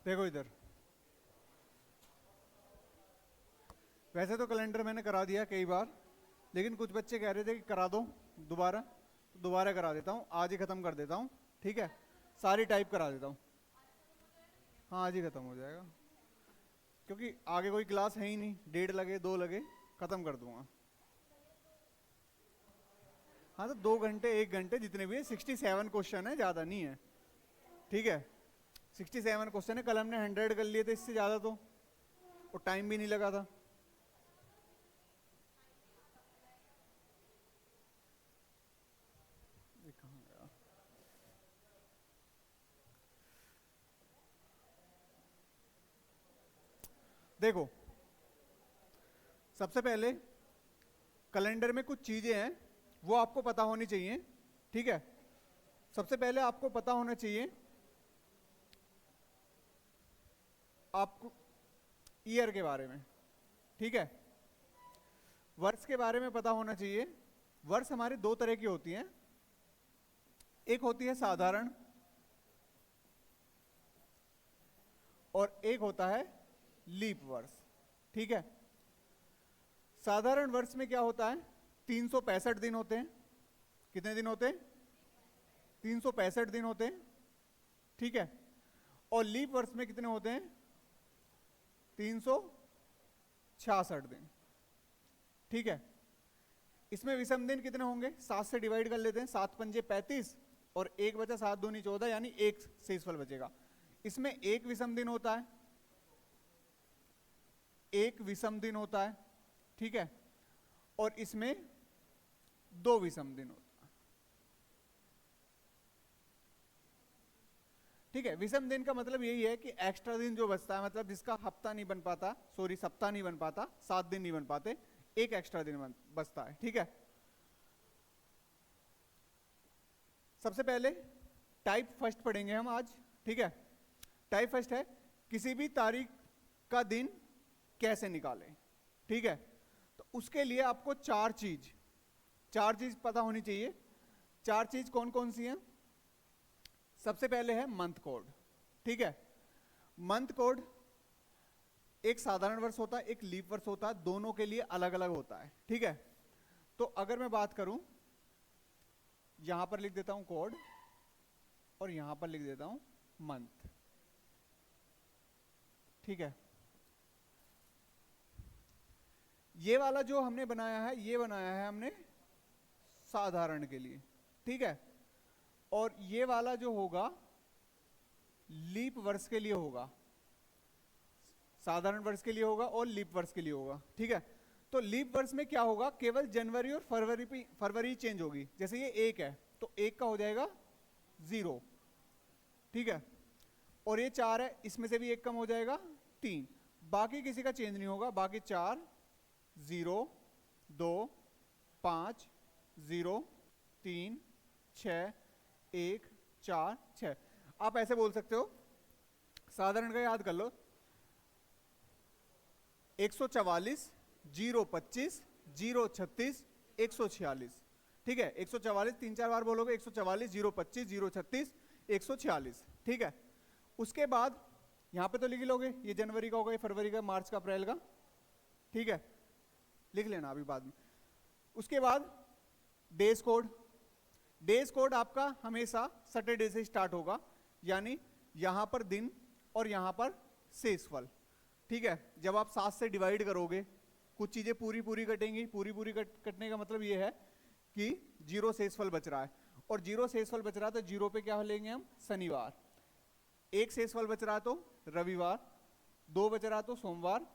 देखो इधर, वैसे तो कैलेंडर मैंने करा दिया कई बार, लेकिन कुछ बच्चे कह रहे थे कि करा दो दोबारा, तो दोबारा करा देता हूँ, आज ही खत्म कर देता हूँ। ठीक है, सारी टाइप करा देता हूँ। हाँ आज ही खत्म हो जाएगा, क्योंकि आगे कोई क्लास है ही नहीं, 1:30 लगे 2 लगे खत्म कर दूंगा। हाँ तो 2 घंटे 1 घंटे जितने भी है, 67 क्वेश्चन है, ज़्यादा नहीं है। ठीक है, 67 क्वेश्चन है, कल हमने 100 कर लिए थे, इससे ज़्यादा तो, और टाइम भी नहीं लगा था। ये कहाँ गया? देखो, सबसे पहले कैलेंडर में कुछ चीजें हैं वो आपको पता होनी चाहिए। ठीक है, सबसे पहले आपको पता होना चाहिए आपको ईयर के बारे में। ठीक है, वर्ष के बारे में पता होना चाहिए। वर्ष हमारे दो तरह की होती हैं, एक होती है साधारण और एक होता है लीप वर्ष। ठीक है, साधारण वर्ष में क्या होता है, 365 दिन होते हैं। कितने दिन होते हैं? 365 दिन होते हैं। ठीक है, और लीप वर्ष में कितने होते हैं? 366 दिन। ठीक है, इसमें विषम दिन कितने होंगे? 7 से डिवाइड कर लेते हैं, 7 पंजे 35 और 1 बचा 7 दूनी 14, यानी 1 शेषफल बचेगा। इसमें एक विषम दिन होता है, एक विषम दिन होता है। ठीक है, और इसमें 2 विषम दिन होता है। ठीक है, विषम दिन का मतलब यही है कि एक्स्ट्रा दिन जो बचता है, मतलब जिसका हफ्ता नहीं बन पाता, सॉरी सप्ताह नहीं बन पाता, 7 दिन नहीं बन पाते, एक एक्स्ट्रा दिन बचता है। ठीक है, सबसे पहले टाइप फर्स्ट पढ़ेंगे हम आज। ठीक है, टाइप फर्स्ट है किसी भी तारीख का दिन कैसे निकालें। ठीक है, तो उसके लिए आपको चार चीज पता होनी चाहिए। चार चीज कौन कौन सी हैं? सबसे पहले है मंथ कोड। ठीक है, मंथ कोड एक साधारण वर्ष होता है, एक लीप वर्ष होता है, दोनों के लिए अलग अलग होता है। ठीक है, तो अगर मैं बात करूं, यहां पर लिख देता हूं कोड और यहां पर लिख देता हूं मंथ। ठीक है, ये वाला जो हमने बनाया है, ये बनाया है हमने साधारण के लिए। ठीक है, और ये वाला जो होगा लीप वर्ष के लिए होगा, साधारण वर्ष के लिए होगा और लीप वर्ष के लिए होगा। ठीक है, तो लीप वर्ष में क्या होगा, केवल जनवरी और फरवरी चेंज होगी। जैसे ये 1 है तो 1 का हो जाएगा 0। ठीक है, और ये 4 है, इसमें से भी 1 कम हो जाएगा 3। बाकी किसी का चेंज नहीं होगा, बाकी 4 0 2 5 0 3 6 1 4 6। आप ऐसे बोल सकते हो, साधारण का याद कर लो, 144 025 036 146। ठीक है, 144 3-4 बार बोलोगे, 144 025 036 146। ठीक है, उसके बाद यहां पे तो लिख लोगे, ये जनवरी का होगा, ये फरवरी का, मार्च का, अप्रैल का। ठीक है, लिख लेना अभी बाद में। उसके बाद डेज कोड। डेज कोड आपका हमेशा सैटरडे से स्टार्ट होगा, यानी यहां पर दिन और यहां पर शेषफल। ठीक है, जब आप 7 से डिवाइड करोगे, कुछ चीजें पूरी पूरी कटेंगी। पूरी पूरी कटने का मतलब ये है कि 0 शेषफल बच रहा है, और 0 शेषफल बच रहा है तो 0 पे क्या लेंगे हम? शनिवार। 1 शेषफल बच रहा है तो रविवार, 2 बच रहा है तो सोमवार,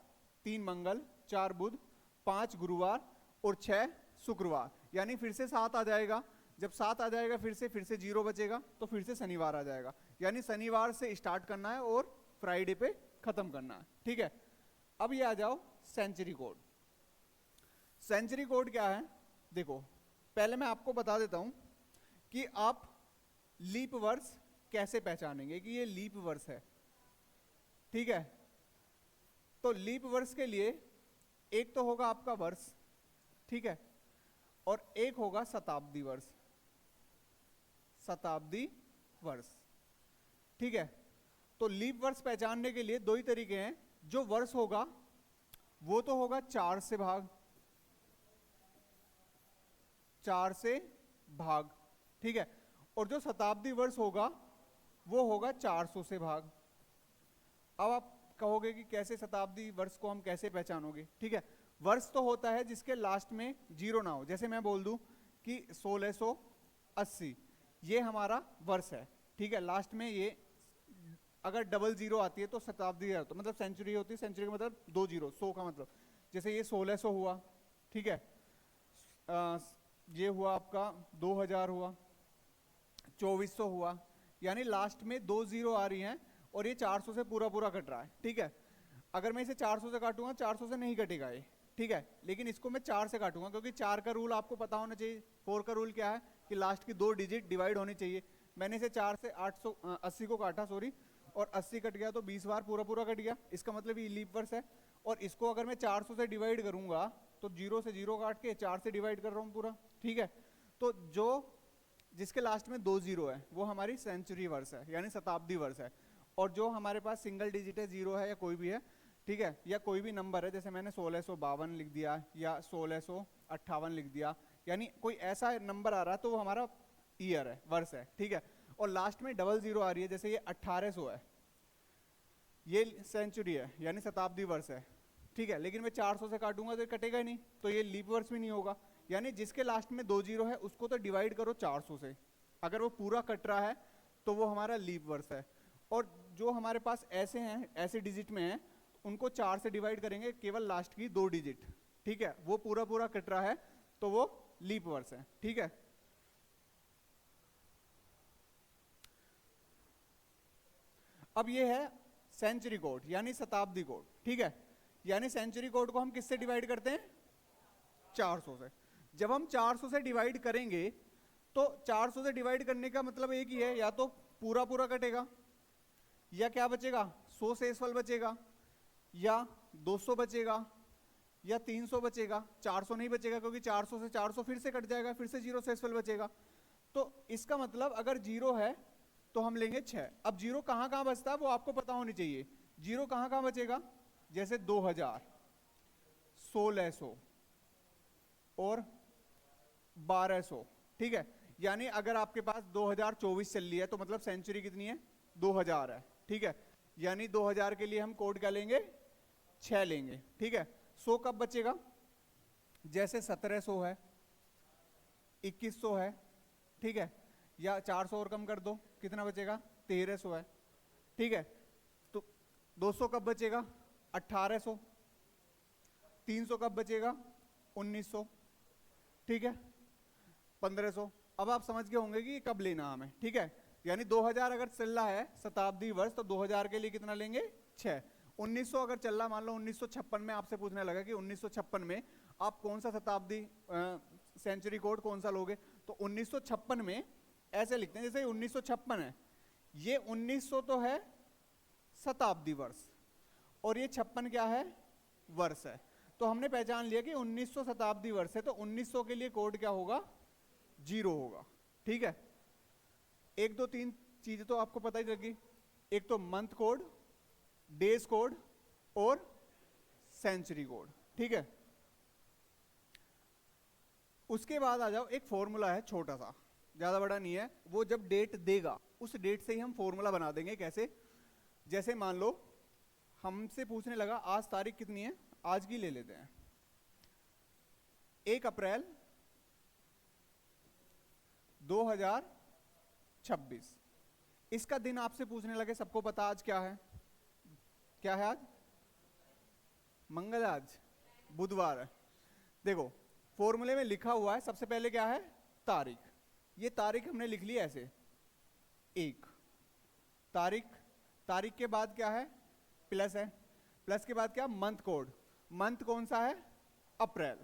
3 मंगल, 4 बुध, 5 गुरुवार और 6 शुक्रवार। यानी फिर से 7 आ जाएगा। जब 7 आ जाएगा फिर से 0 बचेगा तो फिर से शनिवार आ जाएगा। यानी शनिवार से स्टार्ट करना है और फ्राइडे पे खत्म करना है। ठीक है, अब ये आ जाओ सेंचुरी कोड। सेंचुरी कोड क्या है? देखो, पहले मैं आपको बता देता हूं कि आप लीप वर्ष कैसे पहचानेंगे कि ये लीप वर्ष है। ठीक है, तो लीप वर्ष के लिए एक तो होगा आपका वर्ष, ठीक है, और एक होगा शताब्दी वर्ष। शताब्दी वर्ष, ठीक है। तो लीप वर्ष पहचानने के लिए दो ही तरीके हैं, जो वर्ष होगा वो तो होगा 4 से भाग, 4 से भाग, ठीक है, और जो शताब्दी वर्ष होगा वो होगा 400 से भाग। अब आप कहोगे कि कैसे शताब्दी वर्ष को हम कैसे पहचानोगे, ठीक है, वर्ष तो होता है जिसके लास्ट में जीरो ना हो, जैसे मैं बोल दूं कि 1680 ये हमारा वर्ष है, ठीक है, लास्ट में ये अगर डबल जीरो आती है तो शताब्दी है, तो मतलब सेंचुरी होती है, सेंचुरी का मतलब 2 जीरो, 100 का मतलब, जैसे ये 1600 हुआ, ठीक है, ये हुआ आपका 2000 हुआ, 2400 हुआ, यानी लास्ट में 2 जीरो आ रही हैं और ये 400 से पूरा पूरा कट रहा है, ठीक है। अगर मैं इसे 400 से काटूंगा 400 से नहीं कटेगा ये, ठीक है, लेकिन इसको मैं 4 से काटूंगा क्योंकि 4 का रूल आपको पता होना चाहिए। 4 का रूल क्या है कि लास्ट की 2 डिजिट डिवाइड होनी चाहिए। मैंने इसे 4 से 880 को काटा, सॉरी, और 80 कट गया तो 20 बार पूरा पूरा कट गया, इसका मतलब ये लीप वर्ष है। और इसको अगर मैं 400 से डिवाइड करूंगा तो 0 से 0 काट के 4 से डिवाइड कर रहा हूँ पूरा, ठीक है, तो जो जिसके लास्ट में 2 जीरो है वो हमारी सेंचुरी वर्ष है, यानी शताब्दी वर्ष है। और जो हमारे पास सिंगल डिजिट है, 0 है या कोई भी है, ठीक है, या कोई भी नंबर है, जैसे मैंने 1652 लिख दिया या 1658 लिख दिया, यानी कोई ऐसा नंबर आ रहा है तो वो हमारा ईयर है, वर्ष है, ठीक है। और लास्ट में डबल जीरो आ रही है, जैसे ये 1800 है, ये सेंचुरी है यानी शताब्दी वर्ष है, ठीक है, लेकिन मैं 400 से काटूंगा तो ये कटेगा ही नहीं, तो ये लीप वर्ष भी नहीं होगा। यानी जिसके लास्ट में 2 जीरो है उसको तो डिवाइड करो 400 से, अगर वो पूरा कट रहा है तो वो हमारा लीप वर्ष है। और जो हमारे पास ऐसे हैं, ऐसे डिजिट में हैं, उनको 4 से डिवाइड करेंगे केवल लास्ट की 2 डिजिट, ठीक है, वो पूरा पूरा कट रहा है तो वो लीप वर्ष है, ठीक है। अब ये है सेंचुरी कोड यानी शताब्दी कोड, ठीक है, यानी सेंचुरी कोड को हम किससे डिवाइड करते हैं, 400 से। जब हम 400 से डिवाइड करेंगे तो 400 से डिवाइड करने का मतलब एक ही है, या तो पूरा पूरा कटेगा या क्या बचेगा, 100 शेषफल बचेगा, या 200 बचेगा, या 300 बचेगा, 400 नहीं बचेगा क्योंकि 400 से 400 फिर से कट जाएगा, फिर से 0 शेषफल बचेगा। तो इसका मतलब अगर 0 है तो हम लेंगे 6। अब 0 कहां कहां बचता है वो आपको पता होनी चाहिए। 0 कहां कहां बचेगा, जैसे 2000, 1600 और 1200, ठीक है, यानी अगर आपके पास 2024 चल रही है तो मतलब सेंचुरी कितनी है, 2000 है, ठीक है, यानी 2000 के लिए हम कोड क्या लेंगे, 6 लेंगे, ठीक है। 100 कब बचेगा, जैसे 1700 है, 2100 है, ठीक है, या 400 और कम कर दो, कितना बचेगा, 1300 है, ठीक है। तो 200 कब बचेगा, 1800, 300 कब बचेगा, 1900, ठीक है, 1500। अब आप समझ गए होंगे कि कब लेना हमें, ठीक है, यानी 2000 अगर चल रहा है शताब्दी वर्ष तो 2000 के लिए कितना लेंगे, 6। 1900 अगर चल रहा, मान लो 1956 में आपसे पूछने लगा कि 1956 में आप कौन सा शताब्दी सेंचुरी कोड कौन सा लोगे, तो 1956 में ऐसे लिखते हैं, जैसे 1956 है, ये 1900 तो है शताब्दी वर्ष और ये 56 क्या है, वर्ष है। तो हमने पहचान लिया कि 1900 शताब्दी वर्ष है, तो 1900 के लिए कोड क्या होगा, 0 होगा, ठीक है। 1 2 3 चीजें तो आपको पता ही लगी, एक तो मंथ कोड, डेज कोड और सेंचुरी कोड, ठीक है। उसके बाद आ जाओ, एक फॉर्मूला है छोटा सा, ज्यादा बड़ा नहीं है, वो जब डेट देगा उस डेट से ही हम फॉर्मूला बना देंगे। कैसे, जैसे मान लो हमसे पूछने लगा आज तारीख कितनी है, आज की ले लेते हैं, 1 अप्रैल 2026। इसका दिन आपसे पूछने लगे, सबको पता आज क्या है, क्या है आज, मंगल, आज बुधवार है। देखो फॉर्मूले में लिखा हुआ है सबसे पहले क्या है, तारीख, ये तारीख हमने लिख ली ऐसे, 1 तारीख, तारीख के बाद क्या है, प्लस है, प्लस के बाद क्या, मंथ कोड, मंथ कौन सा है, अप्रैल,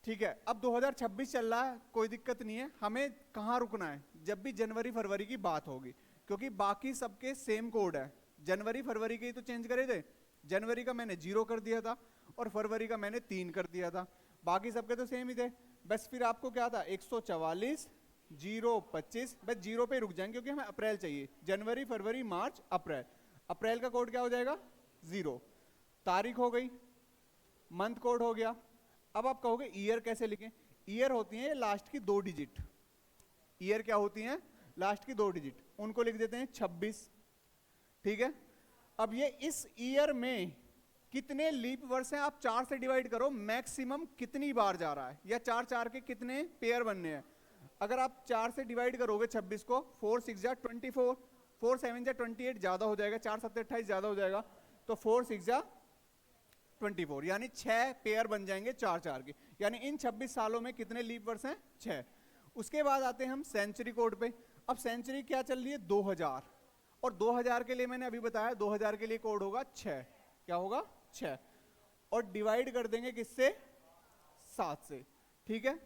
ठीक है। अब 2026 चल रहा है, कोई दिक्कत नहीं है, हमें कहाँ रुकना है, जब भी जनवरी फरवरी की बात होगी, क्योंकि बाकी सबके सेम कोड है। जनवरी फरवरी के ही तो चेंज करे थे, जनवरी का मैंने 0 कर दिया था और फरवरी का मैंने 3 कर दिया था, बाकी सबके तो सेम ही थे। बस फिर आपको क्या था, 144 025, बस जीरो पे रुक जाएंगे क्योंकि हमें अप्रैल चाहिए। जनवरी फरवरी मार्च अप्रैल, अप्रैल का कोड क्या हो जाएगा 0। तारीख हो गई, मंथ कोड हो गया। अब आप कहोगे ईयर कैसे लिखें? ईयर होती है लास्ट की 2 डिजिट, ईयर क्या होती हैं लास्ट की 2 डिजिट, उनको लिख देते हैं 26। ठीक है, अब ये इस ईयर में कितने लीप वर्ष हैं आप 4 से डिवाइड करो, मैक्सिमम कितनी बार जा रहा है, या 4 4 के कितने पेयर बनने हैं। अगर आप 4 से डिवाइड करोगे 26 को, 4 6 जा 24, 4 7 जा 28 ज्यादा हो जाएगा, 4 7 28 ज्यादा हो जाएगा, तो 4 6 जा 24, यानी 6 पेयर बन जाएंगे 4 4 के। यानी इन 26 सालों में कितने लीप वर्ष हैं 6। उसके बाद आते हैं हम सेंचुरी कोड पे। अब सेंचुरी क्या चल रही है 2000, और 2000 के लिए मैंने अभी बताया 2000 के लिए कोड होगा 6, क्या होगा 6, और डिवाइड कर देंगे किससे 7 से। ठीक है,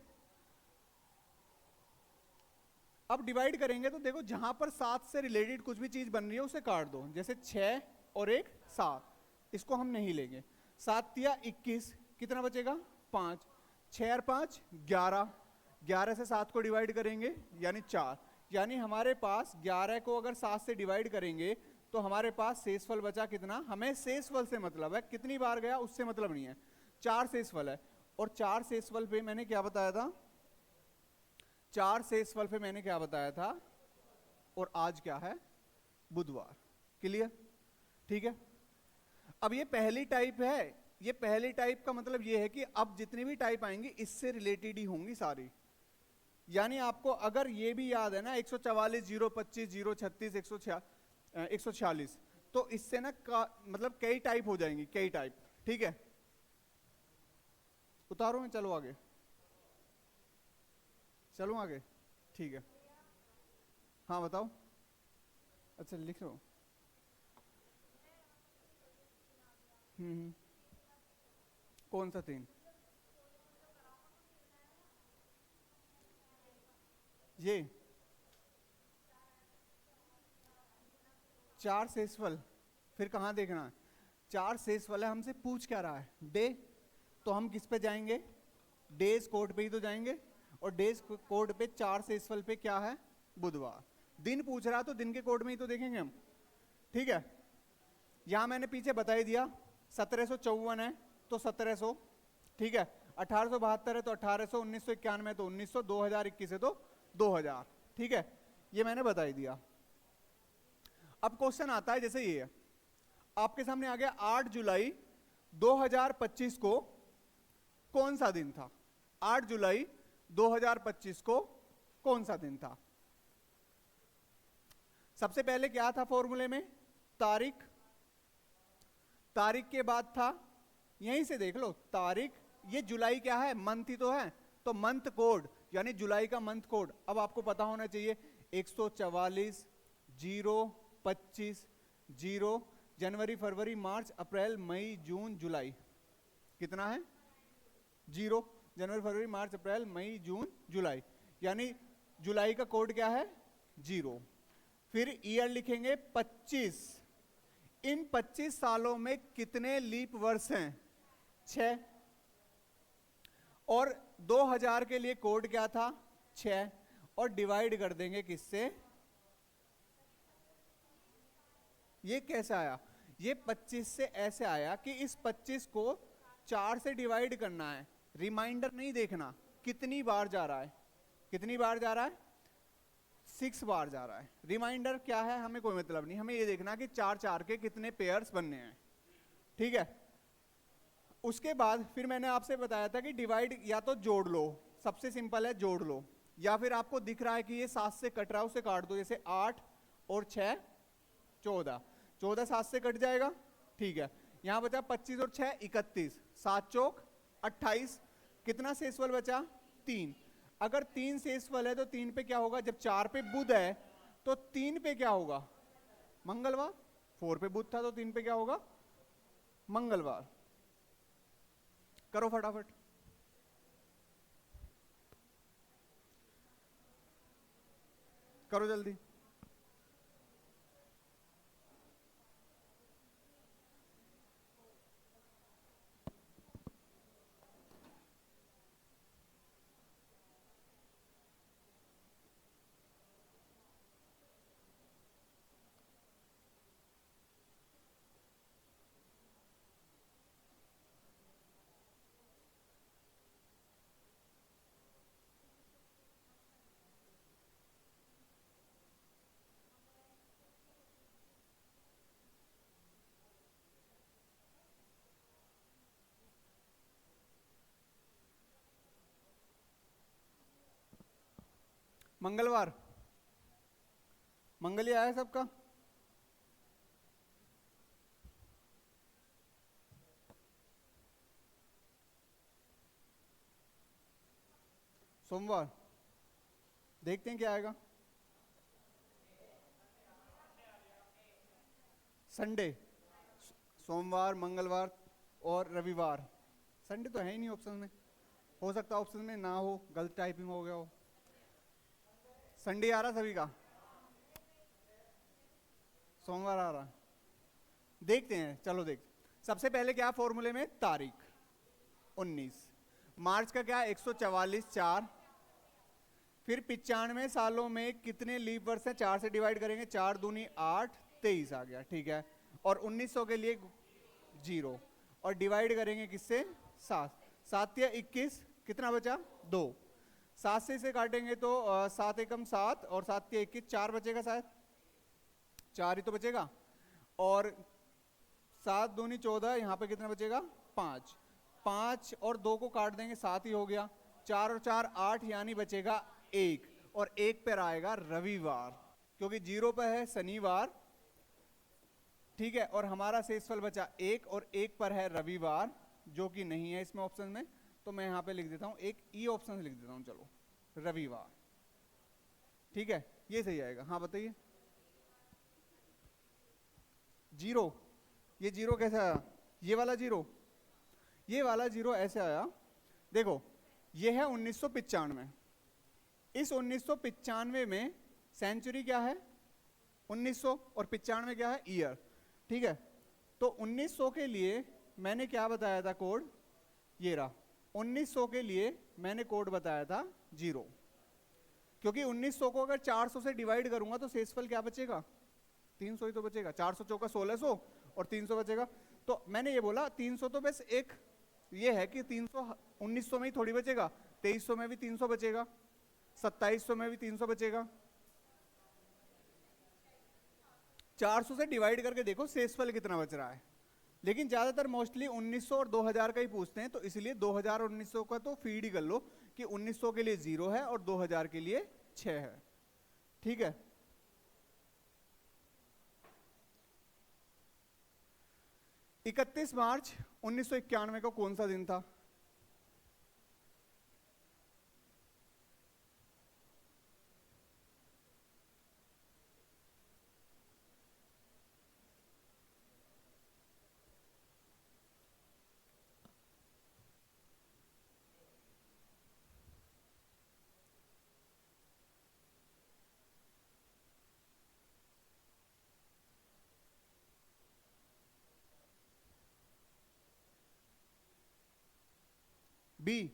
अब डिवाइड करेंगे तो देखो जहां पर 7 से रिलेटेड कुछ भी चीज बन रही है उसे काट दो, जैसे 6 और एक 7, इसको हम नहीं लेंगे। 7 तिया 21, कितना बचेगा 5, 6 और 5 11, 11 से 7 को डिवाइड करेंगे यानी 4, यानी हमारे पास 11 को अगर 7 से डिवाइड करेंगे तो हमारे पास शेषफल बचा कितना। हमें शेषफल से मतलब है, कितनी बार गया उससे मतलब नहीं है, 4 शेषफल है। और 4 शेषफल पे मैंने क्या बताया था, 4 शेषफल पे मैंने क्या बताया था, और आज क्या है बुधवार। क्लियर? ठीक है, अब ये पहली टाइप है, ये पहली टाइप का मतलब ये है कि अब जितनी भी टाइप आएंगी इससे रिलेटेड ही होंगी सारी। यानी आपको अगर ये भी याद है ना 144 025 036 146, तो इससे ना मतलब कई टाइप हो जाएंगी, कई टाइप। ठीक है, उतारो मैं, चलो आगे, चलो आगे। ठीक है, हाँ बताओ। अच्छा लिख लो। कौन सा 3? ये 4 शेषफल, फिर कहाँ देखना है 4 शेषफल है, हमसे पूछ क्या रहा है डे, तो हम किस पे जाएंगे डेज कोड पे ही तो जाएंगे, और डेज कोड पे 4 शेषफल पे क्या है बुधवार। दिन पूछ रहा तो दिन के कोड में ही तो देखेंगे हम। ठीक है, यहां मैंने पीछे बता ही दिया 1754 है तो 1700, ठीक है, 1872 है तो 1800, 1991 है तो 1900, 2021 है तो 2000। ठीक है, ये मैंने बता ही दिया। अब क्वेश्चन आता है जैसे ये आपके सामने आ गया 8 जुलाई 2025 को कौन सा दिन था, 8 जुलाई 2025 को कौन सा दिन था। सबसे पहले क्या था फॉर्मूले में तारीख, तारीख के बाद था यहीं से देख लो तारीख, ये जुलाई क्या है मंथ ही तो है, तो मंथ कोड यानी जुलाई का मंथ कोड अब आपको पता होना चाहिए 144 025 0, जनवरी फरवरी मार्च अप्रैल मई जून जुलाई, कितना है 0, जनवरी फरवरी मार्च अप्रैल मई जून जुलाई, यानी जुलाई का कोड क्या है 0। फिर ईयर लिखेंगे 25, इन 25 सालों में कितने लीप वर्ष हैं 6, और 2000 के लिए कोड क्या था 6, और डिवाइड कर देंगे किससे, ये कैसे आया, ये 25 से ऐसे आया कि इस 25 को 4 से डिवाइड करना है, रिमाइंडर नहीं देखना कितनी बार जा रहा है, कितनी बार जा रहा है 6 बार जा रहा है। रिमाइंडर क्या है हमें कोई मतलब नहीं, हमें ये देखना कि 4 4 के कितने पेयर्स बनने हैं। ठीक है, उसके बाद फिर मैंने आपसे बताया था कि डिवाइड या तो जोड़ लो, सबसे सिंपल है जोड़ लो, या फिर आपको दिख रहा है कि ये 7 से कट रहा है उसे काट दो, जैसे 8 और 6 14, 14 7 से कट जाएगा। ठीक है, यहां बचा 25 और 6 31, 7 चौक 28, कितना शेषफल बचा 3। अगर 3 शेषफल है तो 3 पे क्या होगा, जब 4 पे बुध है तो 3 पे क्या होगा मंगलवार, 4 पे बुध था तो 3 पे क्या होगा मंगलवार। करो फटाफट, करो जल्दी। मंगलवार, मंगल ही आया सबका। सोमवार, देखते हैं क्या आएगा। संडे, सोमवार, मंगलवार और रविवार। संडे तो है ही नहीं ऑप्शन में, हो सकता है ऑप्शन में ना हो, गलत टाइपिंग हो गया हो। संडे आ रहा सभी का, सोमवार आ रहा, देखते हैं, चलो देख। सबसे पहले क्या फॉर्मूले में, तारीख 19, मार्च का क्या 144 4, फिर 95 सालों में कितने लीप वर्ष हैं, 4 से डिवाइड करेंगे, 4 दूनी 8, 23 आ गया, ठीक है। और 1900 के लिए 0 और डिवाइड करेंगे किससे, 7, 7 या 21, कितना बचा 2, 7 से इसे काटेंगे तो 7 एकम 7 और 7 या 21, 4 बचेगा शायद, 4 ही तो बचेगा। और 7 दूनी 14, यहाँ पे कितना बचेगा 5, 5 और 2 को काट देंगे 7 ही हो गया, 4 और 4 8, यानी बचेगा 1, और 1 पर आएगा रविवार, क्योंकि 0 पर है शनिवार, ठीक है। और हमारा शेषफल बचा 1 और 1 पर है रविवार, जो कि नहीं है इसमें ऑप्शन में, तो मैं यहां पे लिख देता हूं एक ई ऑप्शन से लिख देता हूं, चलो रविवार, ठीक है, ये सही आएगा। हाँ बताइए। 0, ये 0 कैसे आया, ये वाला 0, ये वाला 0 ऐसे आया, देखो ये है 1995, इस 1995 में सेंचुरी क्या है 1900 और 95 क्या है ईयर, ठीक है। तो 1900 के लिए मैंने क्या बताया था कोड, ये रहा, 1900 के लिए मैंने कोड बताया था 0, क्योंकि 1900 को अगर 400 से डिवाइड करूंगा तो शेषफल क्या बचेगा 300 ही तो बचेगा, 400 चौका 1600 और 300 बचेगा। तो मैंने ये बोला 300 तो बस एक ये है कि 300 1900 में ही थोड़ी बचेगा, 2300 में भी 300 बचेगा, 2700 में भी 300 बचेगा, 400 से डिवाइड करके देखो शेषफल कितना बच रहा है। लेकिन ज्यादातर मोस्टली 1900 और 2000 का ही पूछते हैं, तो इसलिए 2000 और 1900 का तो फीड ही कर लो कि 1900 के लिए 0 है और 2000 के लिए 6 है, ठीक है। इकतीस मार्च 1991 को कौन सा दिन था, बी,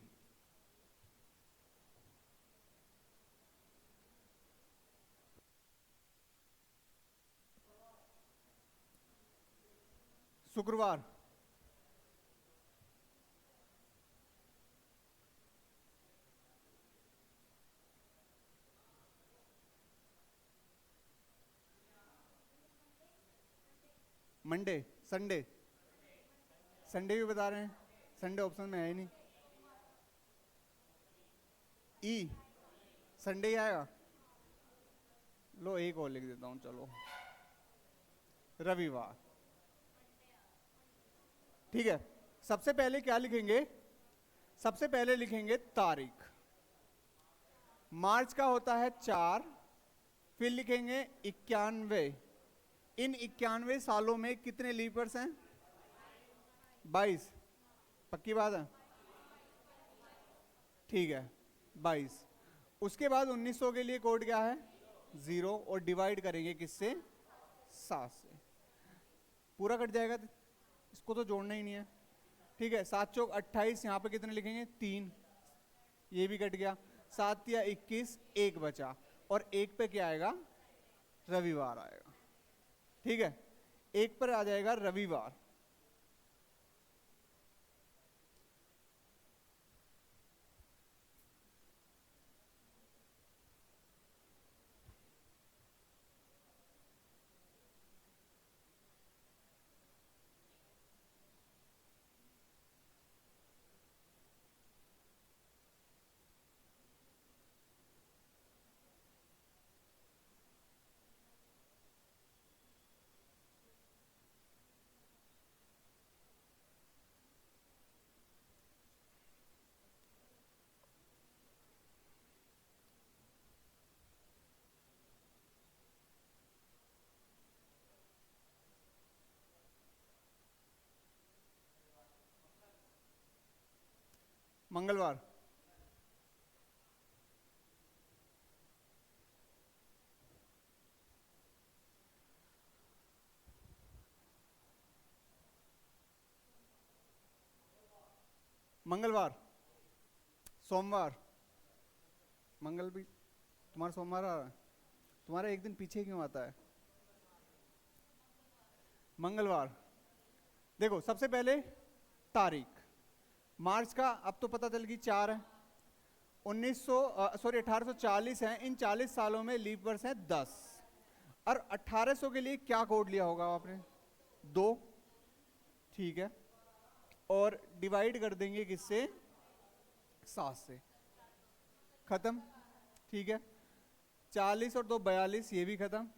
शुक्रवार, मंडे, संडे, संडे भी बता रहे हैं, संडे ऑप्शन में है ही नहीं, ई संडे ही आएगा, लो एक और लिख देता हूं, चलो रविवार, ठीक है। सबसे पहले क्या लिखेंगे, सबसे पहले लिखेंगे तारीख, मार्च का होता है 4, फिर लिखेंगे 91, इन 91 सालों में कितने लीपर्स हैं 22, पक्की बात है, ठीक है 22। उसके बाद 1900 के लिए कोड क्या है 0 और डिवाइड करेंगे किससे 7 से, पूरा कट जाएगा, इसको तो जोड़ना ही नहीं है, ठीक है। 7 चौक 28, यहाँ पे कितने लिखेंगे 3, ये भी कट गया, 7 या 21, 1 बचा, और 1 पे क्या आएगा रविवार आएगा, ठीक है, 1 पर आ जाएगा रविवार। मंगलवार, मंगलवार, सोमवार, मंगल भी तुम्हारा सोमवार आ रहा है, तुम्हारा एक दिन पीछे क्यों आता है? मंगलवार। देखो सबसे पहले तारीख, मार्च का अब तो पता चल गई 4 है, 1840 है, इन 40 सालों में लीप वर्ष है 10, और 1800 के लिए क्या कोड लिया होगा आपने? 2, ठीक है, और डिवाइड कर देंगे किससे? 7 से, खत्म, ठीक है। 40 और 2 42, ये भी खत्म,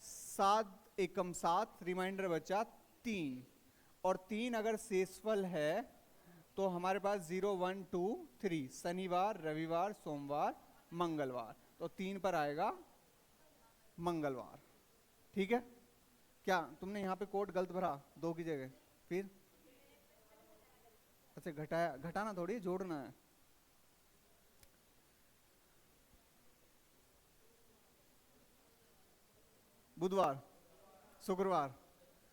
7 एकम 7, रिमाइंडर बचा 3, और 3 अगर शेषफल है तो हमारे पास 0 1 2 3, शनिवार, रविवार, सोमवार, मंगलवार, तो 3 पर आएगा मंगलवार, ठीक है। क्या तुमने यहाँ पे कोड गलत भरा 2 की जगह? फिर अच्छा घटाया, घटाना थोड़ी जोड़ना है। बुधवार, शुक्रवार,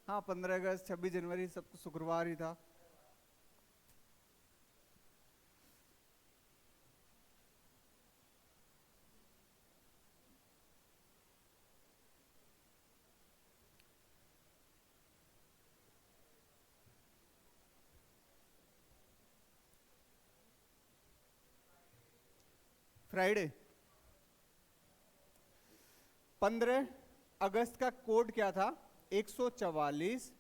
हाँ 15 अगस्त 26 जनवरी सब तो शुक्रवार ही था। फ्राइडे, 15 अगस्त का कोड क्या था? 144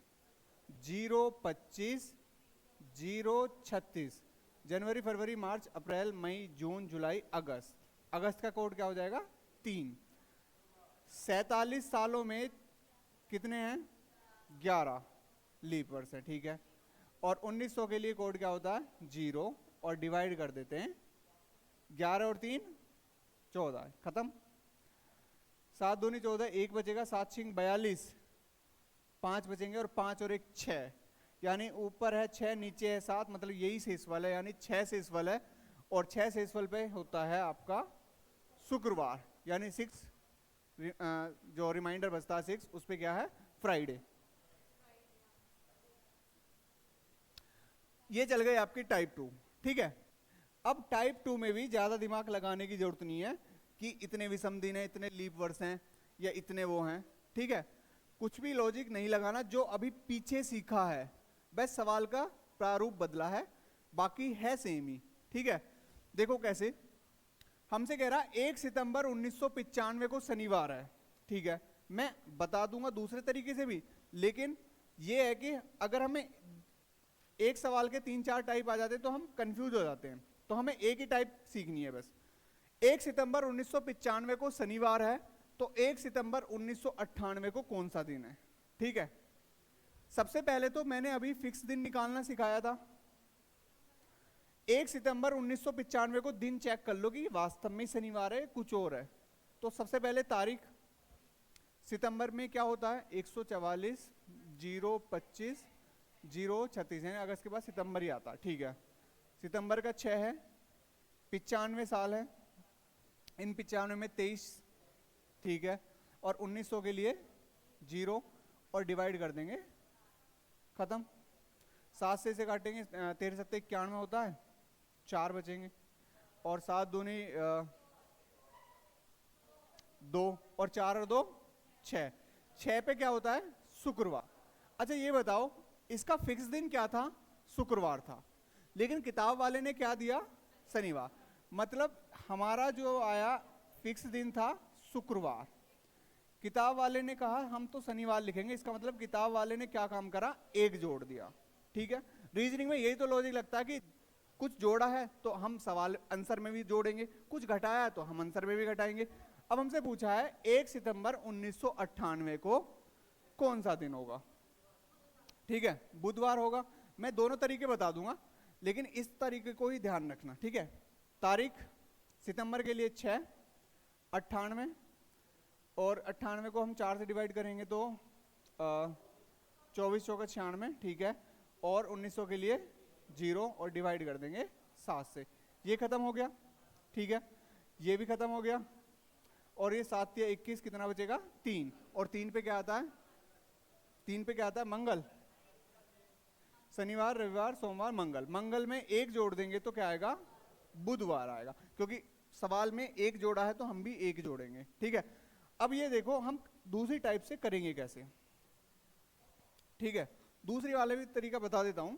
025 036, जनवरी, फरवरी, मार्च, अप्रैल, मई, जून, जुलाई, अगस्त, अगस्त का कोड क्या हो जाएगा? 3। 47 सालों में कितने हैं? 11 लीप वर्ष है, ठीक है। और 1900 के लिए कोड क्या होता है? 0, और डिवाइड कर देते हैं, 11 और 3 14, खत्म। 7 दूनी 14, 1 बचेगा, 7 छिंग 42, 5 बचेंगे, और 5 और 1 6, यानी ऊपर है 6 नीचे है 7, मतलब यही शेषफल है, यानी 6 शेषफल है, और 6 शेषफल पे होता है आपका शुक्रवार, यानी 6, जो रिमाइंडर बचता है 6, उस पे क्या है? फ्राइडे। ये चल गई आपकी टाइप 2, ठीक है। अब टाइप 2 में भी ज्यादा दिमाग लगाने की जरूरत नहीं है कि इतने विषम दिन है, इतने लीप वर्ष हैं, या इतने वो हैं, ठीक है। कुछ भी लॉजिक नहीं लगाना, जो अभी पीछे सीखा है बस सवाल का प्रारूप बदला है, बाकी है सेम ही, ठीक है। देखो कैसे, हमसे कह रहा 1 सितंबर 1995 को शनिवार है, ठीक है। मैं बता दूंगा दूसरे तरीके से भी, लेकिन ये है कि अगर हमें एक सवाल के 3-4 टाइप आ जाते तो हम कंफ्यूज हो जाते हैं, तो हमें एक ही टाइप सीखनी है बस। 1 सितंबर 1995 को शनिवार है, तो 1 सितंबर 1998 को कौन सा दिन है, ठीक है। सबसे पहले तो मैंने अभी फिक्स दिन निकालना सिखाया था। 1 सितंबर 1995 को दिन चेक कर लो कि वास्तव में शनिवार है कुछ और है। तो सबसे पहले तारीख, सितंबर में क्या होता है? 144 025 036, यानी अगस्त के बाद सितंबर ही आता, ठीक है। सितंबर का 6 है, 95 साल है, इन 95 में 23, ठीक है, और 1900 के लिए 0, और डिवाइड कर देंगे, खत्म। 7 से इसे काटेंगे, 13 7 91 होता है, 4 बचेंगे, और 7 दूनी 2, और 4 और 2 6, 6 पे क्या होता है? शुक्रवार। अच्छा ये बताओ, इसका फिक्स दिन क्या था? शुक्रवार था, लेकिन किताब वाले ने क्या दिया? शनिवार, मतलब हमारा जो आया फिक्स दिन था शुक्रवार, किताब वाले ने कहा हम तो शनिवार लिखेंगे, इसका मतलब किताब वाले ने क्या काम करा? 1 जोड़ दिया, ठीक है। रीजनिंग में यही तो लॉजिक लगता है कि कुछ जोड़ा है तो हम सवाल आंसर में भी जोड़ेंगे, कुछ घटाया है तो हम आंसर में भी घटाएंगे। अब हमसे पूछा है 1 सितंबर 1998 को कौन सा दिन होगा, ठीक है, बुधवार होगा। मैं दोनों तरीके बता दूंगा, लेकिन इस तरीके को ही ध्यान रखना, ठीक है। तारीख सितंबर के लिए 6, 98, और 98 को हम 4 से डिवाइड करेंगे तो 24 चौका 96, ठीक है, और 1900 के लिए 0, और डिवाइड कर देंगे 7 से, ये खत्म हो गया, ठीक है, ये भी खत्म हो गया, और ये 7 या 21 कितना बचेगा 3, और 3 पे क्या आता है, 3 पे क्या आता है मंगल, शनिवार रविवार सोमवार मंगल, मंगल में एक जोड़ देंगे तो क्या आएगा बुधवार आएगा, क्योंकि सवाल में एक जोड़ा है तो हम भी एक जोड़ेंगे, ठीक है। अब ये देखो हम दूसरी टाइप से करेंगे कैसे, ठीक है, दूसरी वाले भी तरीका बता देता हूं,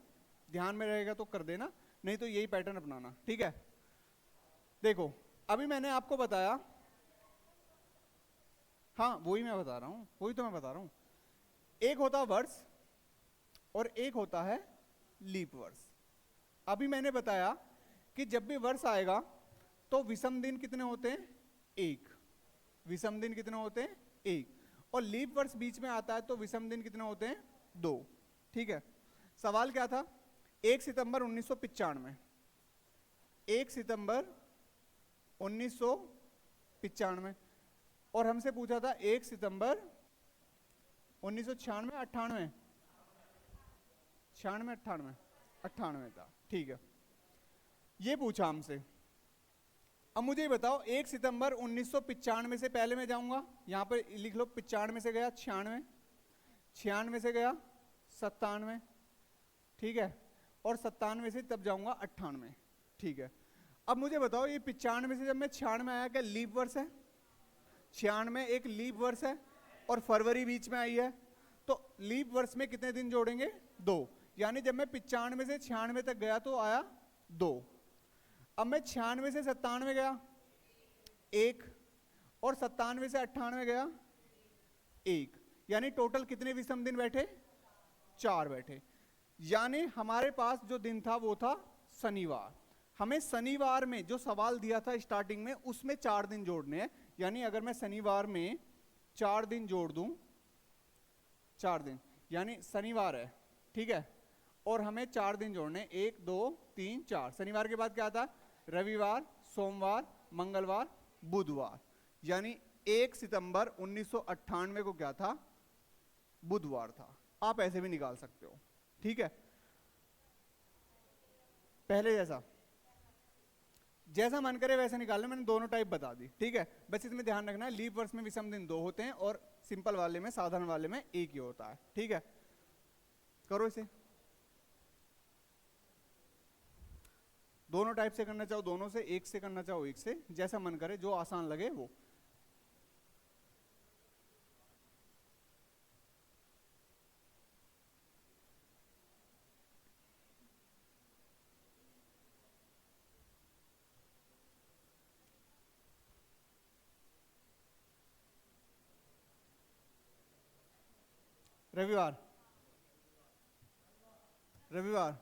ध्यान में रहेगा तो कर देना, नहीं तो यही पैटर्न अपनाना, ठीक है। देखो अभी मैंने आपको बताया, हाँ वही मैं बता रहा हूं, वही तो मैं बता रहा हूं, एक होता वर्ष और एक होता है लीप वर्ष। अभी मैंने बताया कि जब भी वर्ष आएगा तो विषम दिन कितने होते हैं, एक, विषम दिन कितने होते हैं एक, और लीप वर्ष बीच में आता है तो विषम दिन कितने होते हैं दो, ठीक है। सवाल क्या था, 1 सितंबर 1995, 1 सितंबर 1995, और हमसे पूछा था 1 सितंबर 1996 98 96 98 98 था, ठीक है, ये पूछा हमसे। अब मुझे बताओ 1 सितंबर 1995 से पहले मैं जाऊंगा, यहां पर लिख लो 95 से गया 96, 96 से गया 97, ठीक है, और 97 से तब जाऊंगा 98, ठीक है। अब मुझे बताओ ये 95 से जब मैं 96 आया, क्या लीप वर्ष है, 96 एक लीप वर्ष है, और फरवरी बीच में आई है, तो लीप वर्ष में कितने दिन जोड़ेंगे 2, यानी जब मैं 95 से 96 तक गया तो आया 2। अब मैं 96 से 97 गया 1, और 97 से 98 गया 1, यानी टोटल कितने विषम दिन बैठे 4 बैठे, यानी हमारे पास जो दिन था वो था शनिवार। हमें शनिवार में जो सवाल दिया था स्टार्टिंग में उसमें 4 दिन जोड़ने हैं, यानी अगर मैं शनिवार में 4 दिन जोड़ दूं, 4 दिन यानी शनिवार है, ठीक है, और हमें 4 दिन जोड़ने 1 2 3 4, शनिवार के बाद क्या था रविवार सोमवार मंगलवार बुधवार, यानी 1 सितंबर 1998 को क्या था बुधवार था। आप ऐसे भी निकाल सकते हो, ठीक है, पहले जैसा मन करे वैसे निकालना, मैंने दोनों टाइप बता दी, ठीक है। बस इसमें ध्यान रखना है लीप वर्ष में विषम दिन 2 होते हैं और सिंपल वाले में साधारण वाले में 1 ही होता है, ठीक है। करो इसे, दोनों टाइप से करना चाहो दोनों से, एक से करना चाहो एक से, जैसा मन करे जो आसान लगे वो। रविवार, रविवार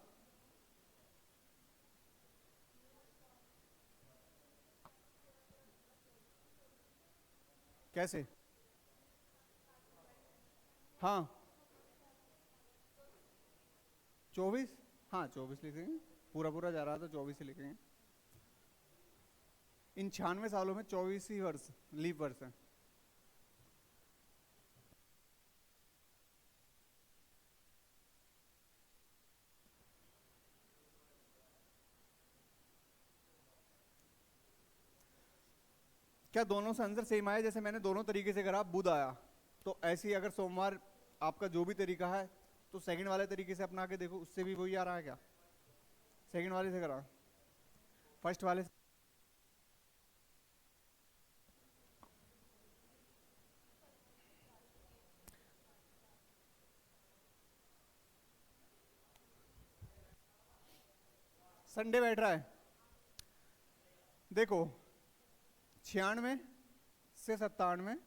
कैसे, हाँ 24, हाँ 24 लिखेंगे, पूरा पूरा जा रहा था 24 ही लिखेंगे, इन 96 सालों में 24 ही वर्ष लीप वर्ष है। क्या दोनों से आंसर सेम आया, जैसे मैंने दोनों तरीके से करा, बुध आया, तो ऐसे ही अगर सोमवार आपका जो भी तरीका है तो सेकंड वाले तरीके से अपना के देखो, उससे भी वही आ रहा है क्या, सेकंड वाले से करा फर्स्ट वाले से। संडे बैठ रहा है, देखो 96 से 97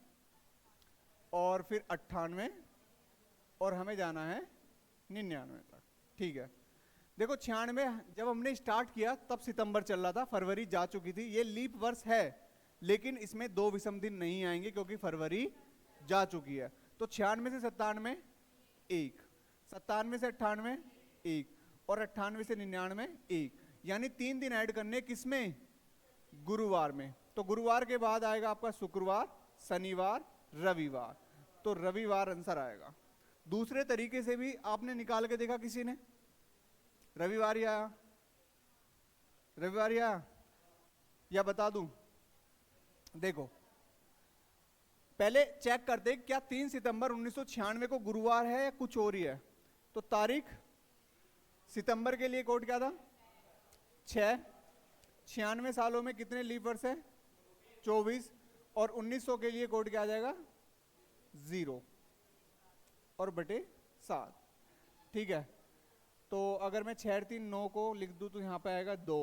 और फिर 98 और हमें जाना है 99 तक, ठीक है। देखो 96 जब हमने स्टार्ट किया तब सितंबर चल रहा था, फरवरी जा चुकी थी, ये लीप वर्ष है लेकिन इसमें 2 विषम दिन नहीं आएंगे क्योंकि फरवरी जा चुकी है। तो 96 से 97 1, 97 से 98 1, और 98 से 99 1, यानी 3 दिन ऐड करने किसमें गुरुवार में। तो गुरुवार के बाद आएगा आपका शुक्रवार शनिवार रविवार, तो रविवार आंसर आएगा। दूसरे तरीके से भी आपने निकाल के देखा किसी ने, रविवार ही आया, रविवार या बता दूं? देखो पहले चेक करते हैं क्या 3 सितंबर 1996 को गुरुवार है या कुछ और ही है। तो तारीख सितंबर के लिए कोड क्या था? 6। 96 सालों में कितने लीप वर्ष है? 24। और 1900 के लिए कोड क्या आ जाएगा? 0 और बटे 7। ठीक है, तो अगर मैं 6 3 9 को लिख दूं तो यहाँ पे आएगा 2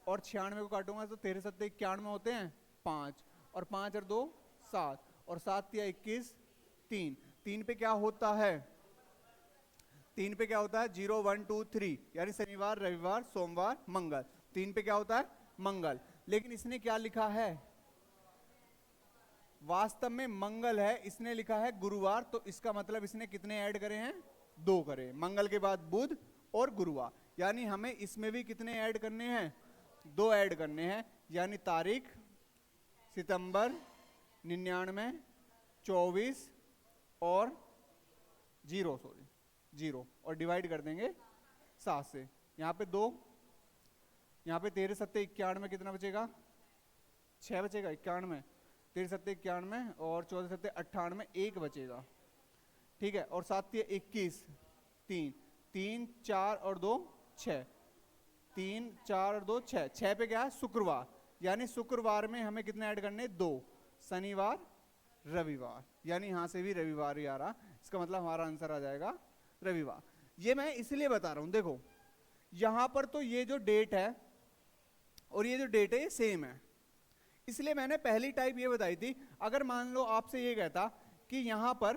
और 96 को काटूंगा तो 13 7 91 होते हैं 5 और 5 और 2 7 और 7 या 21 3। 3 पे क्या होता है? 3 पे क्या होता है? 0 1 2 3 यानी शनिवार रविवार सोमवार मंगल। 3 पे क्या होता है? मंगल। लेकिन इसने क्या लिखा है? वास्तव में मंगल है, इसने लिखा है गुरुवार, तो इसका मतलब इसने कितने ऐड करे हैं? 2 करे। मंगल के बाद बुध और गुरुवार, यानी हमें इसमें भी कितने ऐड करने हैं? 2 ऐड करने हैं। यानी तारीख सितंबर 99 24 और 0 और डिवाइड कर देंगे 7 से। यहाँ पे 2, यहाँ पे 13 7 91 में कितना बचेगा? 6 बचेगा। 91 में 13 7 91 और 14 7 98 1 बचेगा। ठीक है, और 7 21 3 3 4 और 2 6 3 4 और 2 6। 6 पे क्या है? शुक्रवार, यानी शुक्रवार में हमें कितने ऐड करने? 2। शनिवार रविवार, यानी यहां से भी रविवार ही आ रहा, इसका मतलब हमारा आंसर आ जाएगा रविवार। ये मैं इसलिए बता रहा हूं, देखो यहां पर तो ये जो डेट है और ये जो डेट है ये सेम है, इसलिए मैंने पहली टाइप ये बताई थी। अगर मान लो आपसे ये कहता कि यहां पर